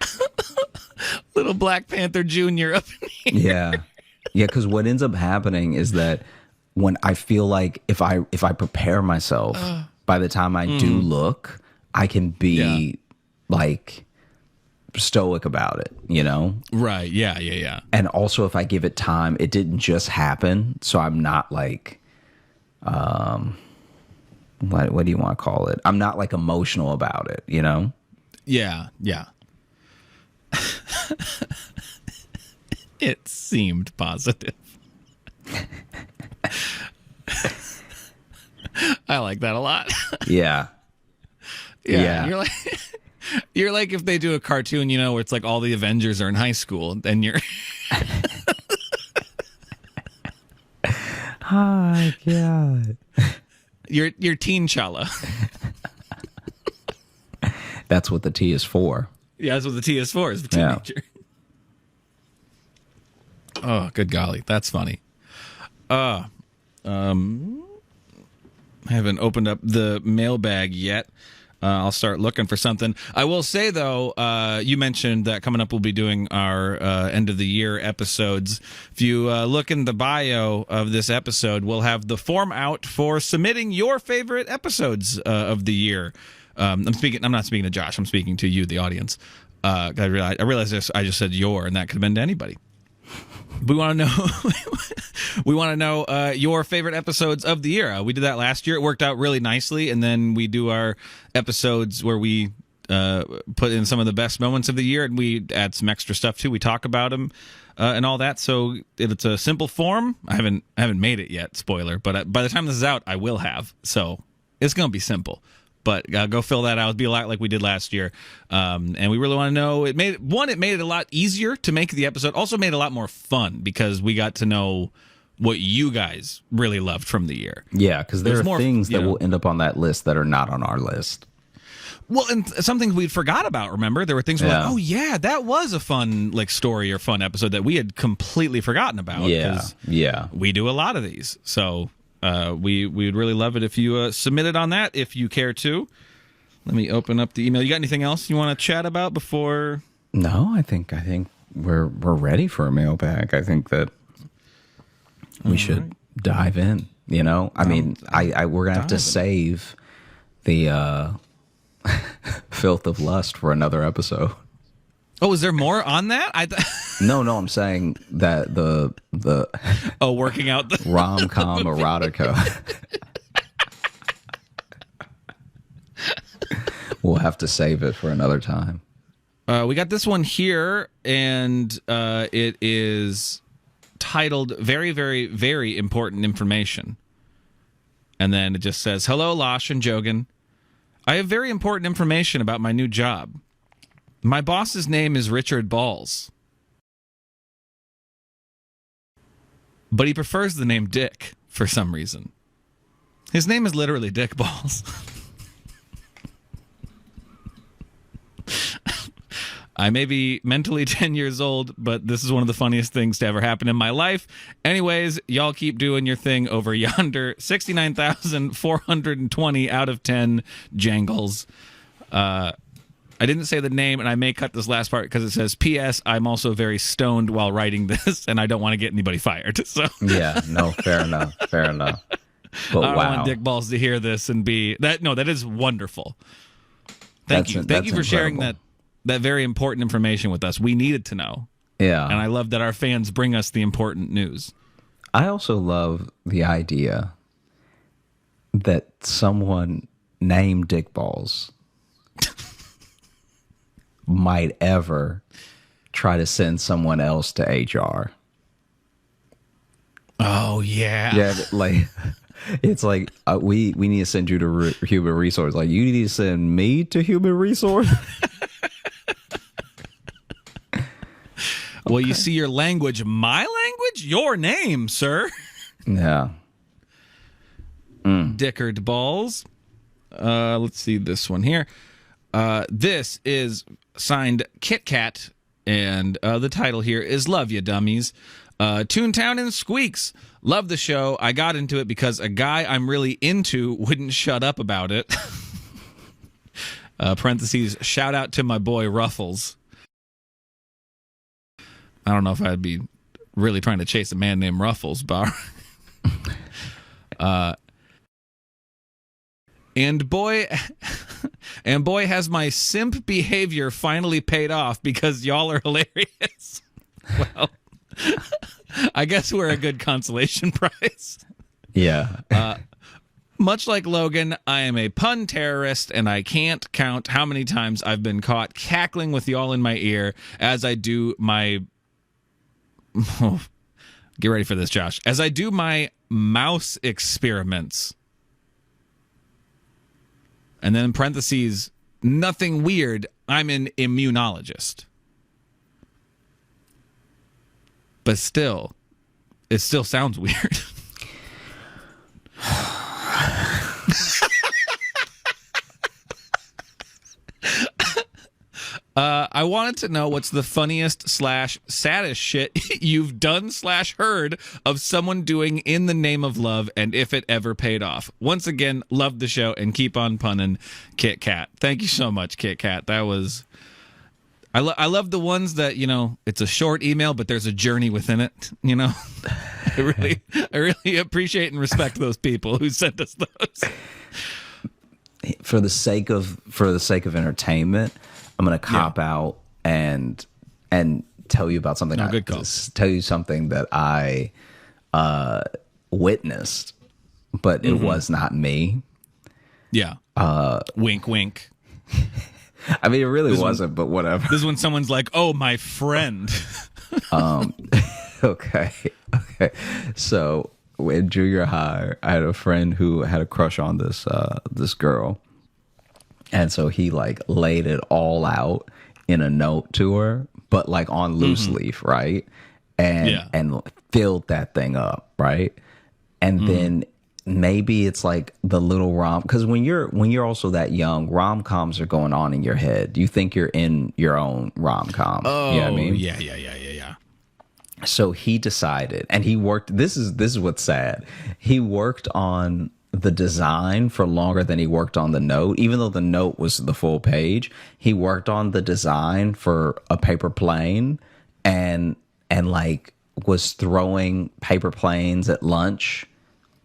S3: Little Black Panther Jr. up in here.
S4: Yeah, because what ends up happening is that when I feel like if I prepare myself, by the time I do look, I can be like stoic about it, you know?
S3: Right. Yeah.
S4: And also if I give it time, it didn't just happen. So I'm not like, what do you want to call it? I'm not like emotional about it, you know?
S3: Yeah. It seemed positive. I like that a lot.
S4: Yeah.
S3: You're like if they do a cartoon, you know, where it's like all the Avengers are in high school, and you're.
S4: Oh God.
S3: You're Teen Chala.
S4: That's what the T is for.
S3: Yeah, that's what the T is for, is for teenager. Oh, good golly. That's funny. I haven't opened up the mailbag yet. I'll start looking for something. I will say, though, you mentioned that coming up we'll be doing our end of the year episodes. If you look in the bio of this episode, we'll have the form out for submitting your favorite episodes of the year. I'm not speaking to Josh. I'm speaking to you, the audience. I realized this. I just said your, and that could have been to anybody. We want to know. We want to know your favorite episodes of the year. We did that last year. It worked out really nicely, and then we do our episodes where we put in some of the best moments of the year, and we add some extra stuff too. We talk about them and all that. So it's a simple form. I haven't made it yet. Spoiler, but by the time this is out, I will have. So it's gonna be simple. But go fill that out. It'd be a lot like we did last year. And we really want to know. It made it a lot easier to make the episode. Also made it a lot more fun because we got to know what you guys really loved from the year.
S4: Yeah, because there are things that will end up on that list that are not on our list.
S3: Well, and some things we'd forgot about, remember? There were things we're like, oh, yeah, that was a fun like story or fun episode that we had completely forgotten about.
S4: Yeah.
S3: We do a lot of these. So... we would really love it if you submitted on that, if you care to. Let me open up the email. You got anything else you want to chat about before?
S4: No, I think we're ready for a mailbag. I think that we should dive in. You know, I mean, we're gonna have to save the filth of lust for another episode.
S3: Oh, is there more on that?
S4: No, I'm saying that the
S3: working out the
S4: rom-com erotica. We'll have to save it for another time.
S3: We got this one here, and it is titled "Very, Very, Very Important Information," and then it just says, "Hello, Losh and Jogan. I have very important information about my new job. My boss's name is Richard Balls, but he prefers the name Dick for some reason. His name is literally Dick Balls. I may be mentally 10 years old, but this is one of the funniest things to ever happen in my life. Anyways, y'all keep doing your thing over yonder. 69,420 out of 10 jangles. I didn't say the name, and I may cut this last part because it says, P.S. I'm also very stoned while writing this, and I don't want to get anybody fired. So
S4: Yeah, no, fair enough. Fair enough. But
S3: I don't
S4: wow.
S3: want Dick Balls to hear this and be that. No, that is wonderful. Thank you
S4: That's
S3: for sharing
S4: incredible.
S3: that very important information with us. We needed to know.
S4: Yeah.
S3: And I love that our fans bring us the important news.
S4: I also love the idea that someone named Dick Balls might ever try to send someone else to HR.
S3: Oh, yeah.
S4: Yeah, like it's like we need to send you to human resource. Like, you need to send me to human resource.
S3: Well, you see your language, my language, your name, sir.
S4: Yeah.
S3: Dickard Balls. Let's see this one here. This is signed Kit Kat, and the title here is Love Ya Dummies. Toontown and Squeaks. Love the show. I got into it because a guy I'm really into wouldn't shut up about it. Parentheses, shout out to my boy Ruffles. I don't know if I'd be really trying to chase a man named Ruffles, but and boy has my simp behavior finally paid off because y'all are hilarious. Well, I guess we're a good consolation prize.
S4: Yeah.
S3: Much like Logan, I am a pun terrorist, and I can't count how many times I've been caught cackling with y'all in my ear as I do my... Get ready for this, Josh. As I do my mouse experiments. And then in parentheses, nothing weird, I'm an immunologist. But still, it still sounds weird. I wanted to know what's the funniest / saddest shit you've done / heard of someone doing in the name of love, and if it ever paid off. Once again, love the show and keep on punning, Kit Kat. Thank you so much, Kit Kat. That was... I love the ones that, you know, it's a short email, but there's a journey within it, you know? I really appreciate and respect those people who sent us those.
S4: For the sake of entertainment, I'm going to cop out and tell you about something.
S3: Good call.
S4: Tell you something that I witnessed, but it was not me.
S3: Yeah. Wink, wink.
S4: I mean, it really wasn't, but whatever.
S3: This is when someone's like, "Oh, my friend."
S4: Okay. So in junior high, I had a friend who had a crush on this girl, and so he like laid it all out in a note to her, but like on loose leaf, right? And filled that thing up, right? And then maybe it's like the little because when you're also that young, rom-coms are going on in your head. You think you're in your own rom-com.
S3: Oh,
S4: you know what I mean?
S3: Yeah.
S4: So he decided, and he worked. This is what's sad. He worked on the design for longer than he worked on the note, even though the note was the full page. He worked on the design for a paper plane, and like was throwing paper planes at lunch,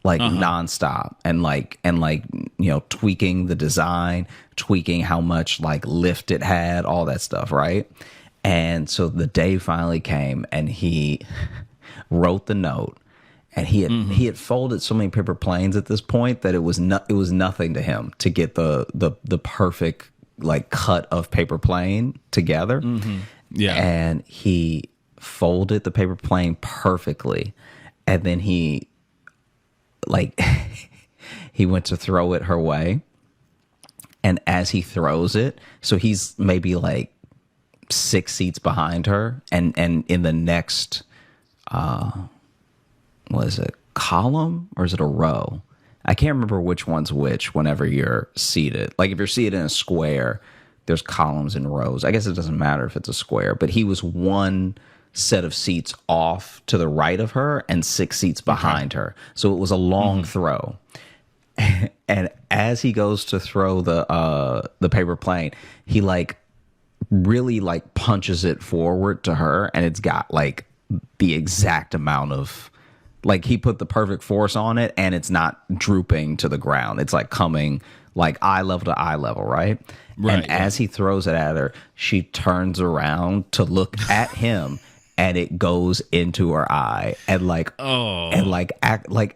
S4: like nonstop, and like you know, tweaking the design, tweaking how much like lift it had, all that stuff, right? And so the day finally came, and he wrote the note, and he had folded so many paper planes at this point that it was nothing to him to get the perfect like cut of paper plane together.
S3: Yeah,
S4: and he folded the paper plane perfectly, and then he went to throw it her way, and as he throws it, so he's maybe like 6 seats behind her, and in the next what is it, column, or is it a row? I can't remember which one's which whenever you're seated. Like if you're seated in a square, there's columns and rows. I guess it doesn't matter if it's a square, but he was one set of seats off to the right of her and 6 seats behind her. So it was a long throw. And as he goes to throw the paper plane, he like really like punches it forward to her, and it's got like the exact amount of, like, he put the perfect force on it, and it's not drooping to the ground. It's like coming like eye level to eye level, right? And as he throws it at her, she turns around to look at him, and it goes into her eye, and like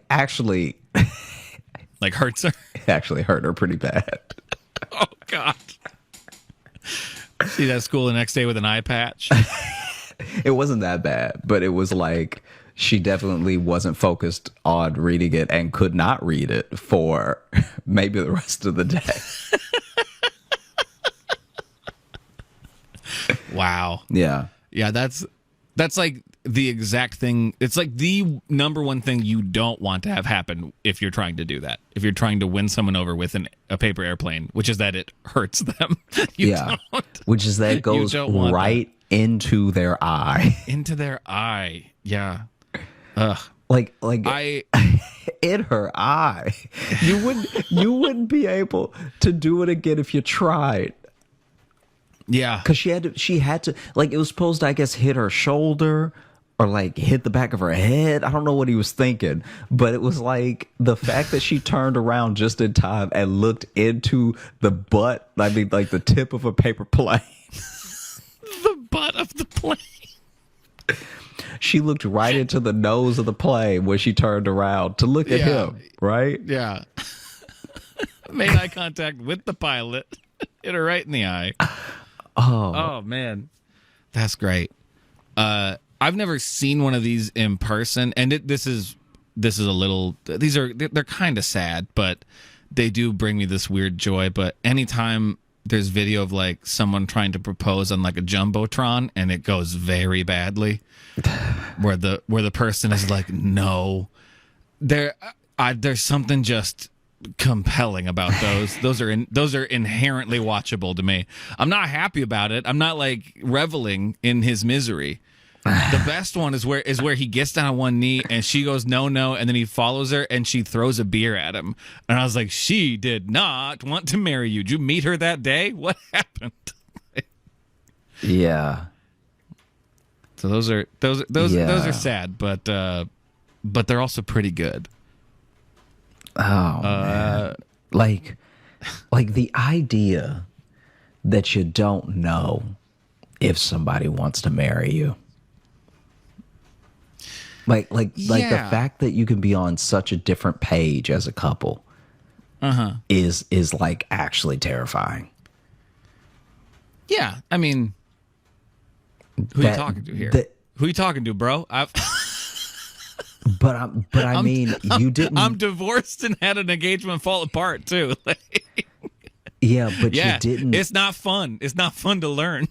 S4: actually
S3: like hurts her.
S4: It actually hurt her pretty bad.
S3: Oh God. See that school the next day with an eye patch?
S4: It wasn't that bad, but it was like she definitely wasn't focused on reading it and could not read it for maybe the rest of the day.
S3: Wow.
S4: Yeah.
S3: Yeah, that's like the exact thing. It's like the number one thing you don't want to have happen if you're trying to do that. If you're trying to win someone over with a paper airplane, which is that it hurts them.
S4: Which is that it goes right into their eye.
S3: Into their eye. Yeah. Ugh.
S4: Like in her eye. You wouldn't be able to do it again if you tried.
S3: Yeah.
S4: Because she had to, like, it was supposed to, I guess, hit her shoulder or like hit the back of her head. I don't know what he was thinking, but it was like the fact that she turned around just in time and looked into the butt, I mean, like the tip of a paper plane.
S3: The butt of the plane.
S4: She looked right into the nose of the plane when she turned around to look at him, right?
S3: Yeah. Made eye contact with the pilot. Hit her right in the eye. Oh man, that's great. I've never seen one of these in person, and this is a little. They're kind of sad, but they do bring me this weird joy. But anytime there's video of like someone trying to propose on like a jumbotron, and it goes very badly, where the person is like, no, there's something just compelling about those. Those are inherently watchable to me. I'm not happy about it. I'm not like reveling in his misery. The best one is where he gets down on one knee and she goes no, and then he follows her and she throws a beer at him. And I was like, she did not want to marry you. Did you meet her that day? What happened?
S4: Yeah.
S3: So those are sad, but they're also pretty good.
S4: Oh, man. Like the idea that you don't know if somebody wants to marry you. Like the fact that you can be on such a different page as a couple is like actually terrifying.
S3: Yeah, I mean, who are you talking to here? Who are you talking to, bro?
S4: I mean, you didn't.
S3: I'm divorced and had an engagement fall apart too.
S4: Yeah, but you didn't.
S3: It's not fun. It's not fun to learn.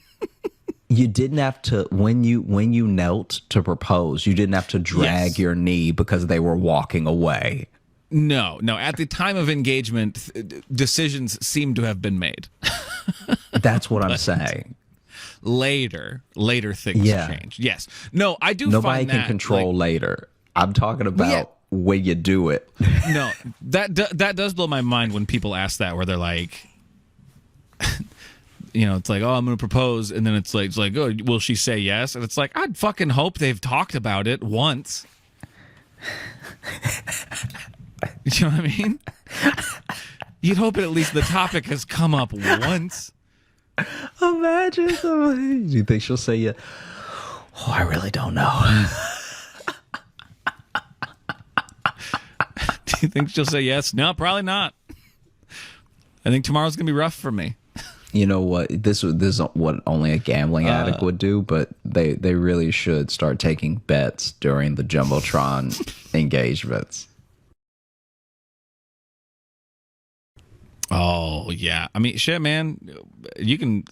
S4: You didn't have to when you knelt to propose. You didn't have to drag your knee because they were walking away.
S3: No. At the time of engagement, decisions seem to have been made.
S4: That's what I'm saying.
S3: Later things changed. Yes. No, I do.
S4: Nobody
S3: find
S4: can
S3: that,
S4: control later. I'm talking about when you do it.
S3: No, that does blow my mind when people ask that, where they're like, it's like, oh, I'm going to propose, and then it's like, oh, will she say yes? And it's like, I'd fucking hope they've talked about it once. You know what I mean? You'd hope at least the topic has come up once.
S4: Imagine somebody. Do you think she'll say yeah? Oh, I really don't know.
S3: Do you think she'll say yes? No, probably not. I think tomorrow's going to be rough for me.
S4: You know what? This is what only a gambling addict would do, but they really should start taking bets during the Jumbotron engagements.
S3: Oh, yeah. I mean, shit, man.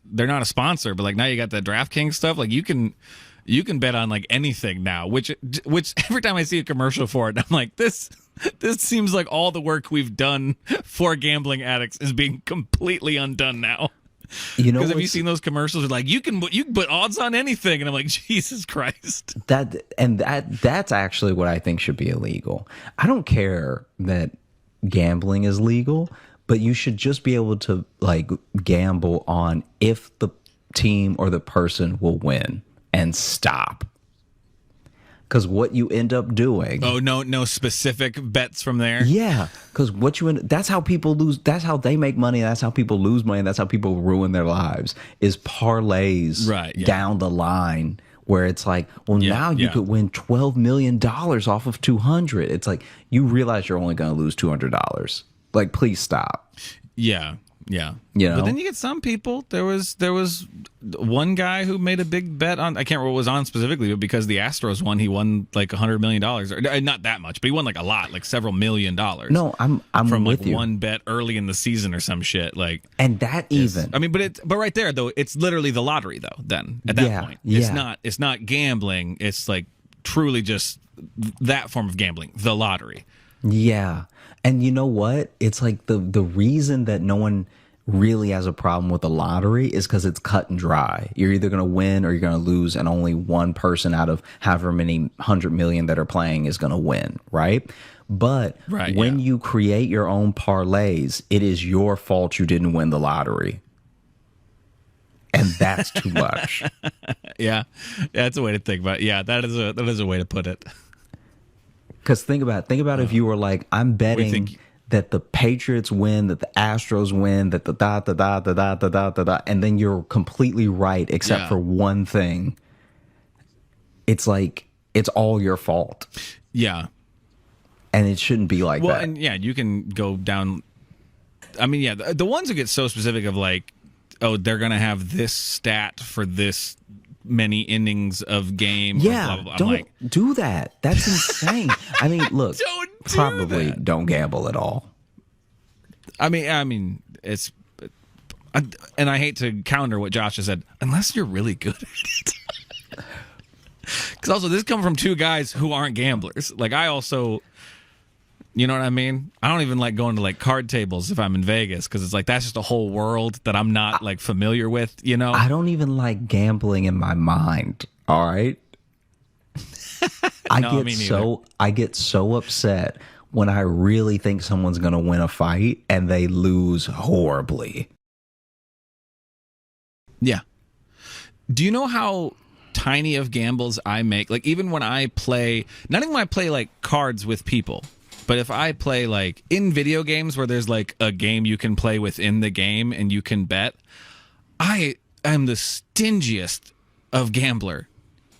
S3: They're not a sponsor, but like now you got the DraftKings stuff. Like you can bet on like anything now, which every time I see a commercial for it, I'm like, this seems like all the work we've done for gambling addicts is being completely undone now.
S4: You know,
S3: because have you seen those commercials? Like you can put odds on anything, and I'm like, Jesus Christ.
S4: That's actually what I think should be illegal. I don't care that gambling is legal, but you should just be able to like gamble on if the team or the person will win and stop. Because what you end up doing.
S3: Oh, no specific bets from there.
S4: Yeah, because that's how people lose. That's how they make money. That's how people lose money. That's how people ruin their lives. Is parlays down the line where it's like, well, now you could win $12 million off of 200. It's like you realize you're only going to lose $200. Like, please stop.
S3: Yeah.
S4: You know?
S3: But then you get some people. There was one guy who made a big bet on, I can't remember what it was on specifically, but because the Astros won, he won like $100 million. Or not that much, but he won like a lot, like several $1 million.
S4: No, I'm
S3: from
S4: with
S3: like
S4: you.
S3: one bet early in the season or some shit. Like,
S4: and that even.
S3: I mean, but right there though, it's literally the lottery though. Then at that point, it's not gambling. It's like truly just that form of gambling, the lottery.
S4: Yeah. And you know what? It's like the reason that no one really has a problem with the lottery is because it's cut and dry. You're either going to win or you're going to lose, and only one person out of however many 100 million that are playing is going to win, right? But when you create your own parlays, it is your fault you didn't win the lottery. And that's too much.
S3: Yeah, that's a way to think about it. Yeah, that is a way to put it.
S4: Because think about if you were like, I'm betting that the Patriots win, that the Astros win, that the da, and then you're completely right except for one thing. It's like, it's all your fault.
S3: Yeah.
S4: And it shouldn't be like that.
S3: Well, and you can go down. I mean, the ones who get so specific of like, oh, they're going to have this stat for this many innings of game.
S4: Yeah,
S3: blah, blah, blah.
S4: don't do that. That's insane. I mean, look, probably don't gamble at all.
S3: I mean, it's, and I hate to counter what Josh has said, unless you're really good at it. Because also, this comes from two guys who aren't gamblers. Like, I also, you know what I mean? I don't even like going to like card tables if I'm in Vegas, because it's like that's just a whole world that I'm not like familiar with, you know?
S4: I don't even like gambling in my mind, all right? I get so upset when I really think someone's going to win a fight and they lose horribly.
S3: Yeah. Do you know how tiny of gambles I make? Like, even when I play, not even when I play like cards with people, but if I play like in video games where there's like a game you can play within the game and you can bet, I am the stingiest of gambler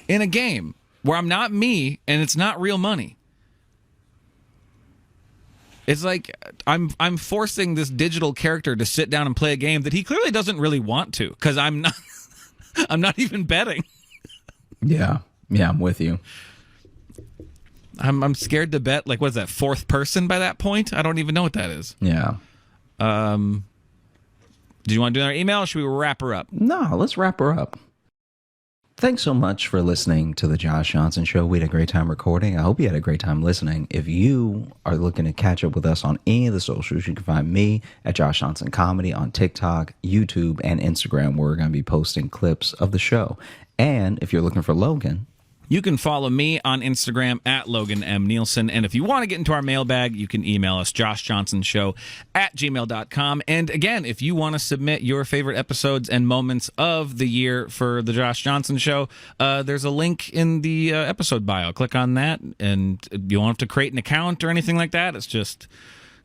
S3: in a game where I'm not me and it's not real money. It's like I'm forcing this digital character to sit down and play a game that he clearly doesn't really want to, because I'm not even betting.
S4: Yeah, I'm with you.
S3: I'm scared to bet, like, what is that, fourth person by that point? I don't even know what that is.
S4: Yeah.
S3: Do you want to do our email, or should we wrap her up?
S4: No, let's wrap her up. Thanks so much for listening to the Josh Johnson Show. We had a great time recording. I hope you had a great time listening. If you are looking to catch up with us on any of the socials, you can find me at Josh Johnson Comedy on TikTok, YouTube, and Instagram, where we're going to be posting clips of the show. And if you're looking for Logan,
S3: you can follow me on Instagram at Logan M. Nielsen. And if you want to get into our mailbag, you can email us, joshjohnsonshow@gmail.com. And again, if you want to submit your favorite episodes and moments of the year for the Josh Johnson Show, there's a link in the episode bio. Click on that, and you won't have to create an account or anything like that. It's just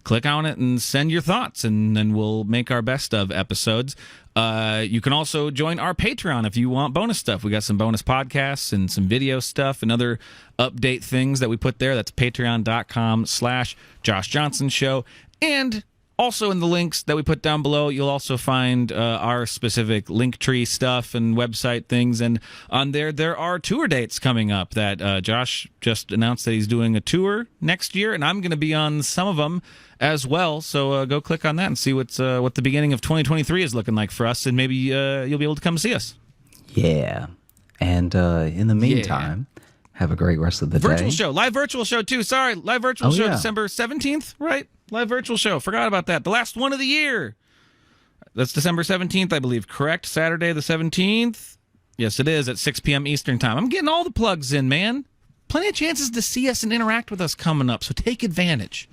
S3: click on it and send your thoughts, and then we'll make our best of episodes. You can also join our Patreon if you want bonus stuff. We got some bonus podcasts and some video stuff and other update things that we put there. That's patreon.com/Josh Johnson Show. And also in the links that we put down below, you'll also find our specific Linktree stuff and website things. And on there are tour dates coming up that Josh just announced that he's doing a tour next year, and I'm going to be on some of them as well. So go click on that and see what the beginning of 2023 is looking like for us, and maybe you'll be able to come see us.
S4: Yeah. And in the meantime, have a great rest of the day.
S3: Live virtual show too. Sorry, live virtual show December 17th, right? Live virtual show. Forgot about that. The last one of the year. That's December 17th, I believe. Correct? Saturday the 17th? Yes, it is at 6 p.m. Eastern Time. I'm getting all the plugs in, man. Plenty of chances to see us and interact with us coming up, so take advantage.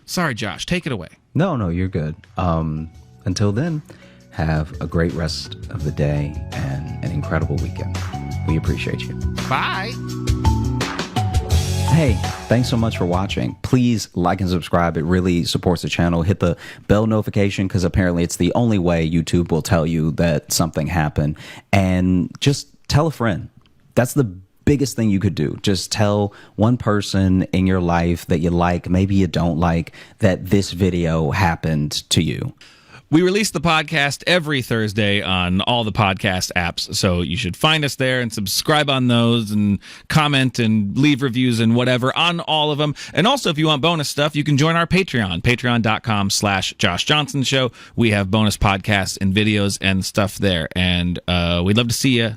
S3: Sorry, Josh. Take it away.
S4: No, you're good. Until then, have a great rest of the day and an incredible weekend. We appreciate you.
S3: Bye.
S4: Hey, thanks so much for watching. Please like and subscribe. It really supports the channel. Hit the bell notification because apparently it's the only way YouTube will tell you that something happened. And just tell a friend. That's the biggest thing you could do. Just tell one person in your life that you like, maybe you don't like, that this video happened to you.
S3: We release the podcast every Thursday on all the podcast apps, so you should find us there and subscribe on those and comment and leave reviews and whatever on all of them. And also, if you want bonus stuff, you can join our Patreon, patreon.com/Josh Johnson Show. We have bonus podcasts and videos and stuff there, and we'd love to see you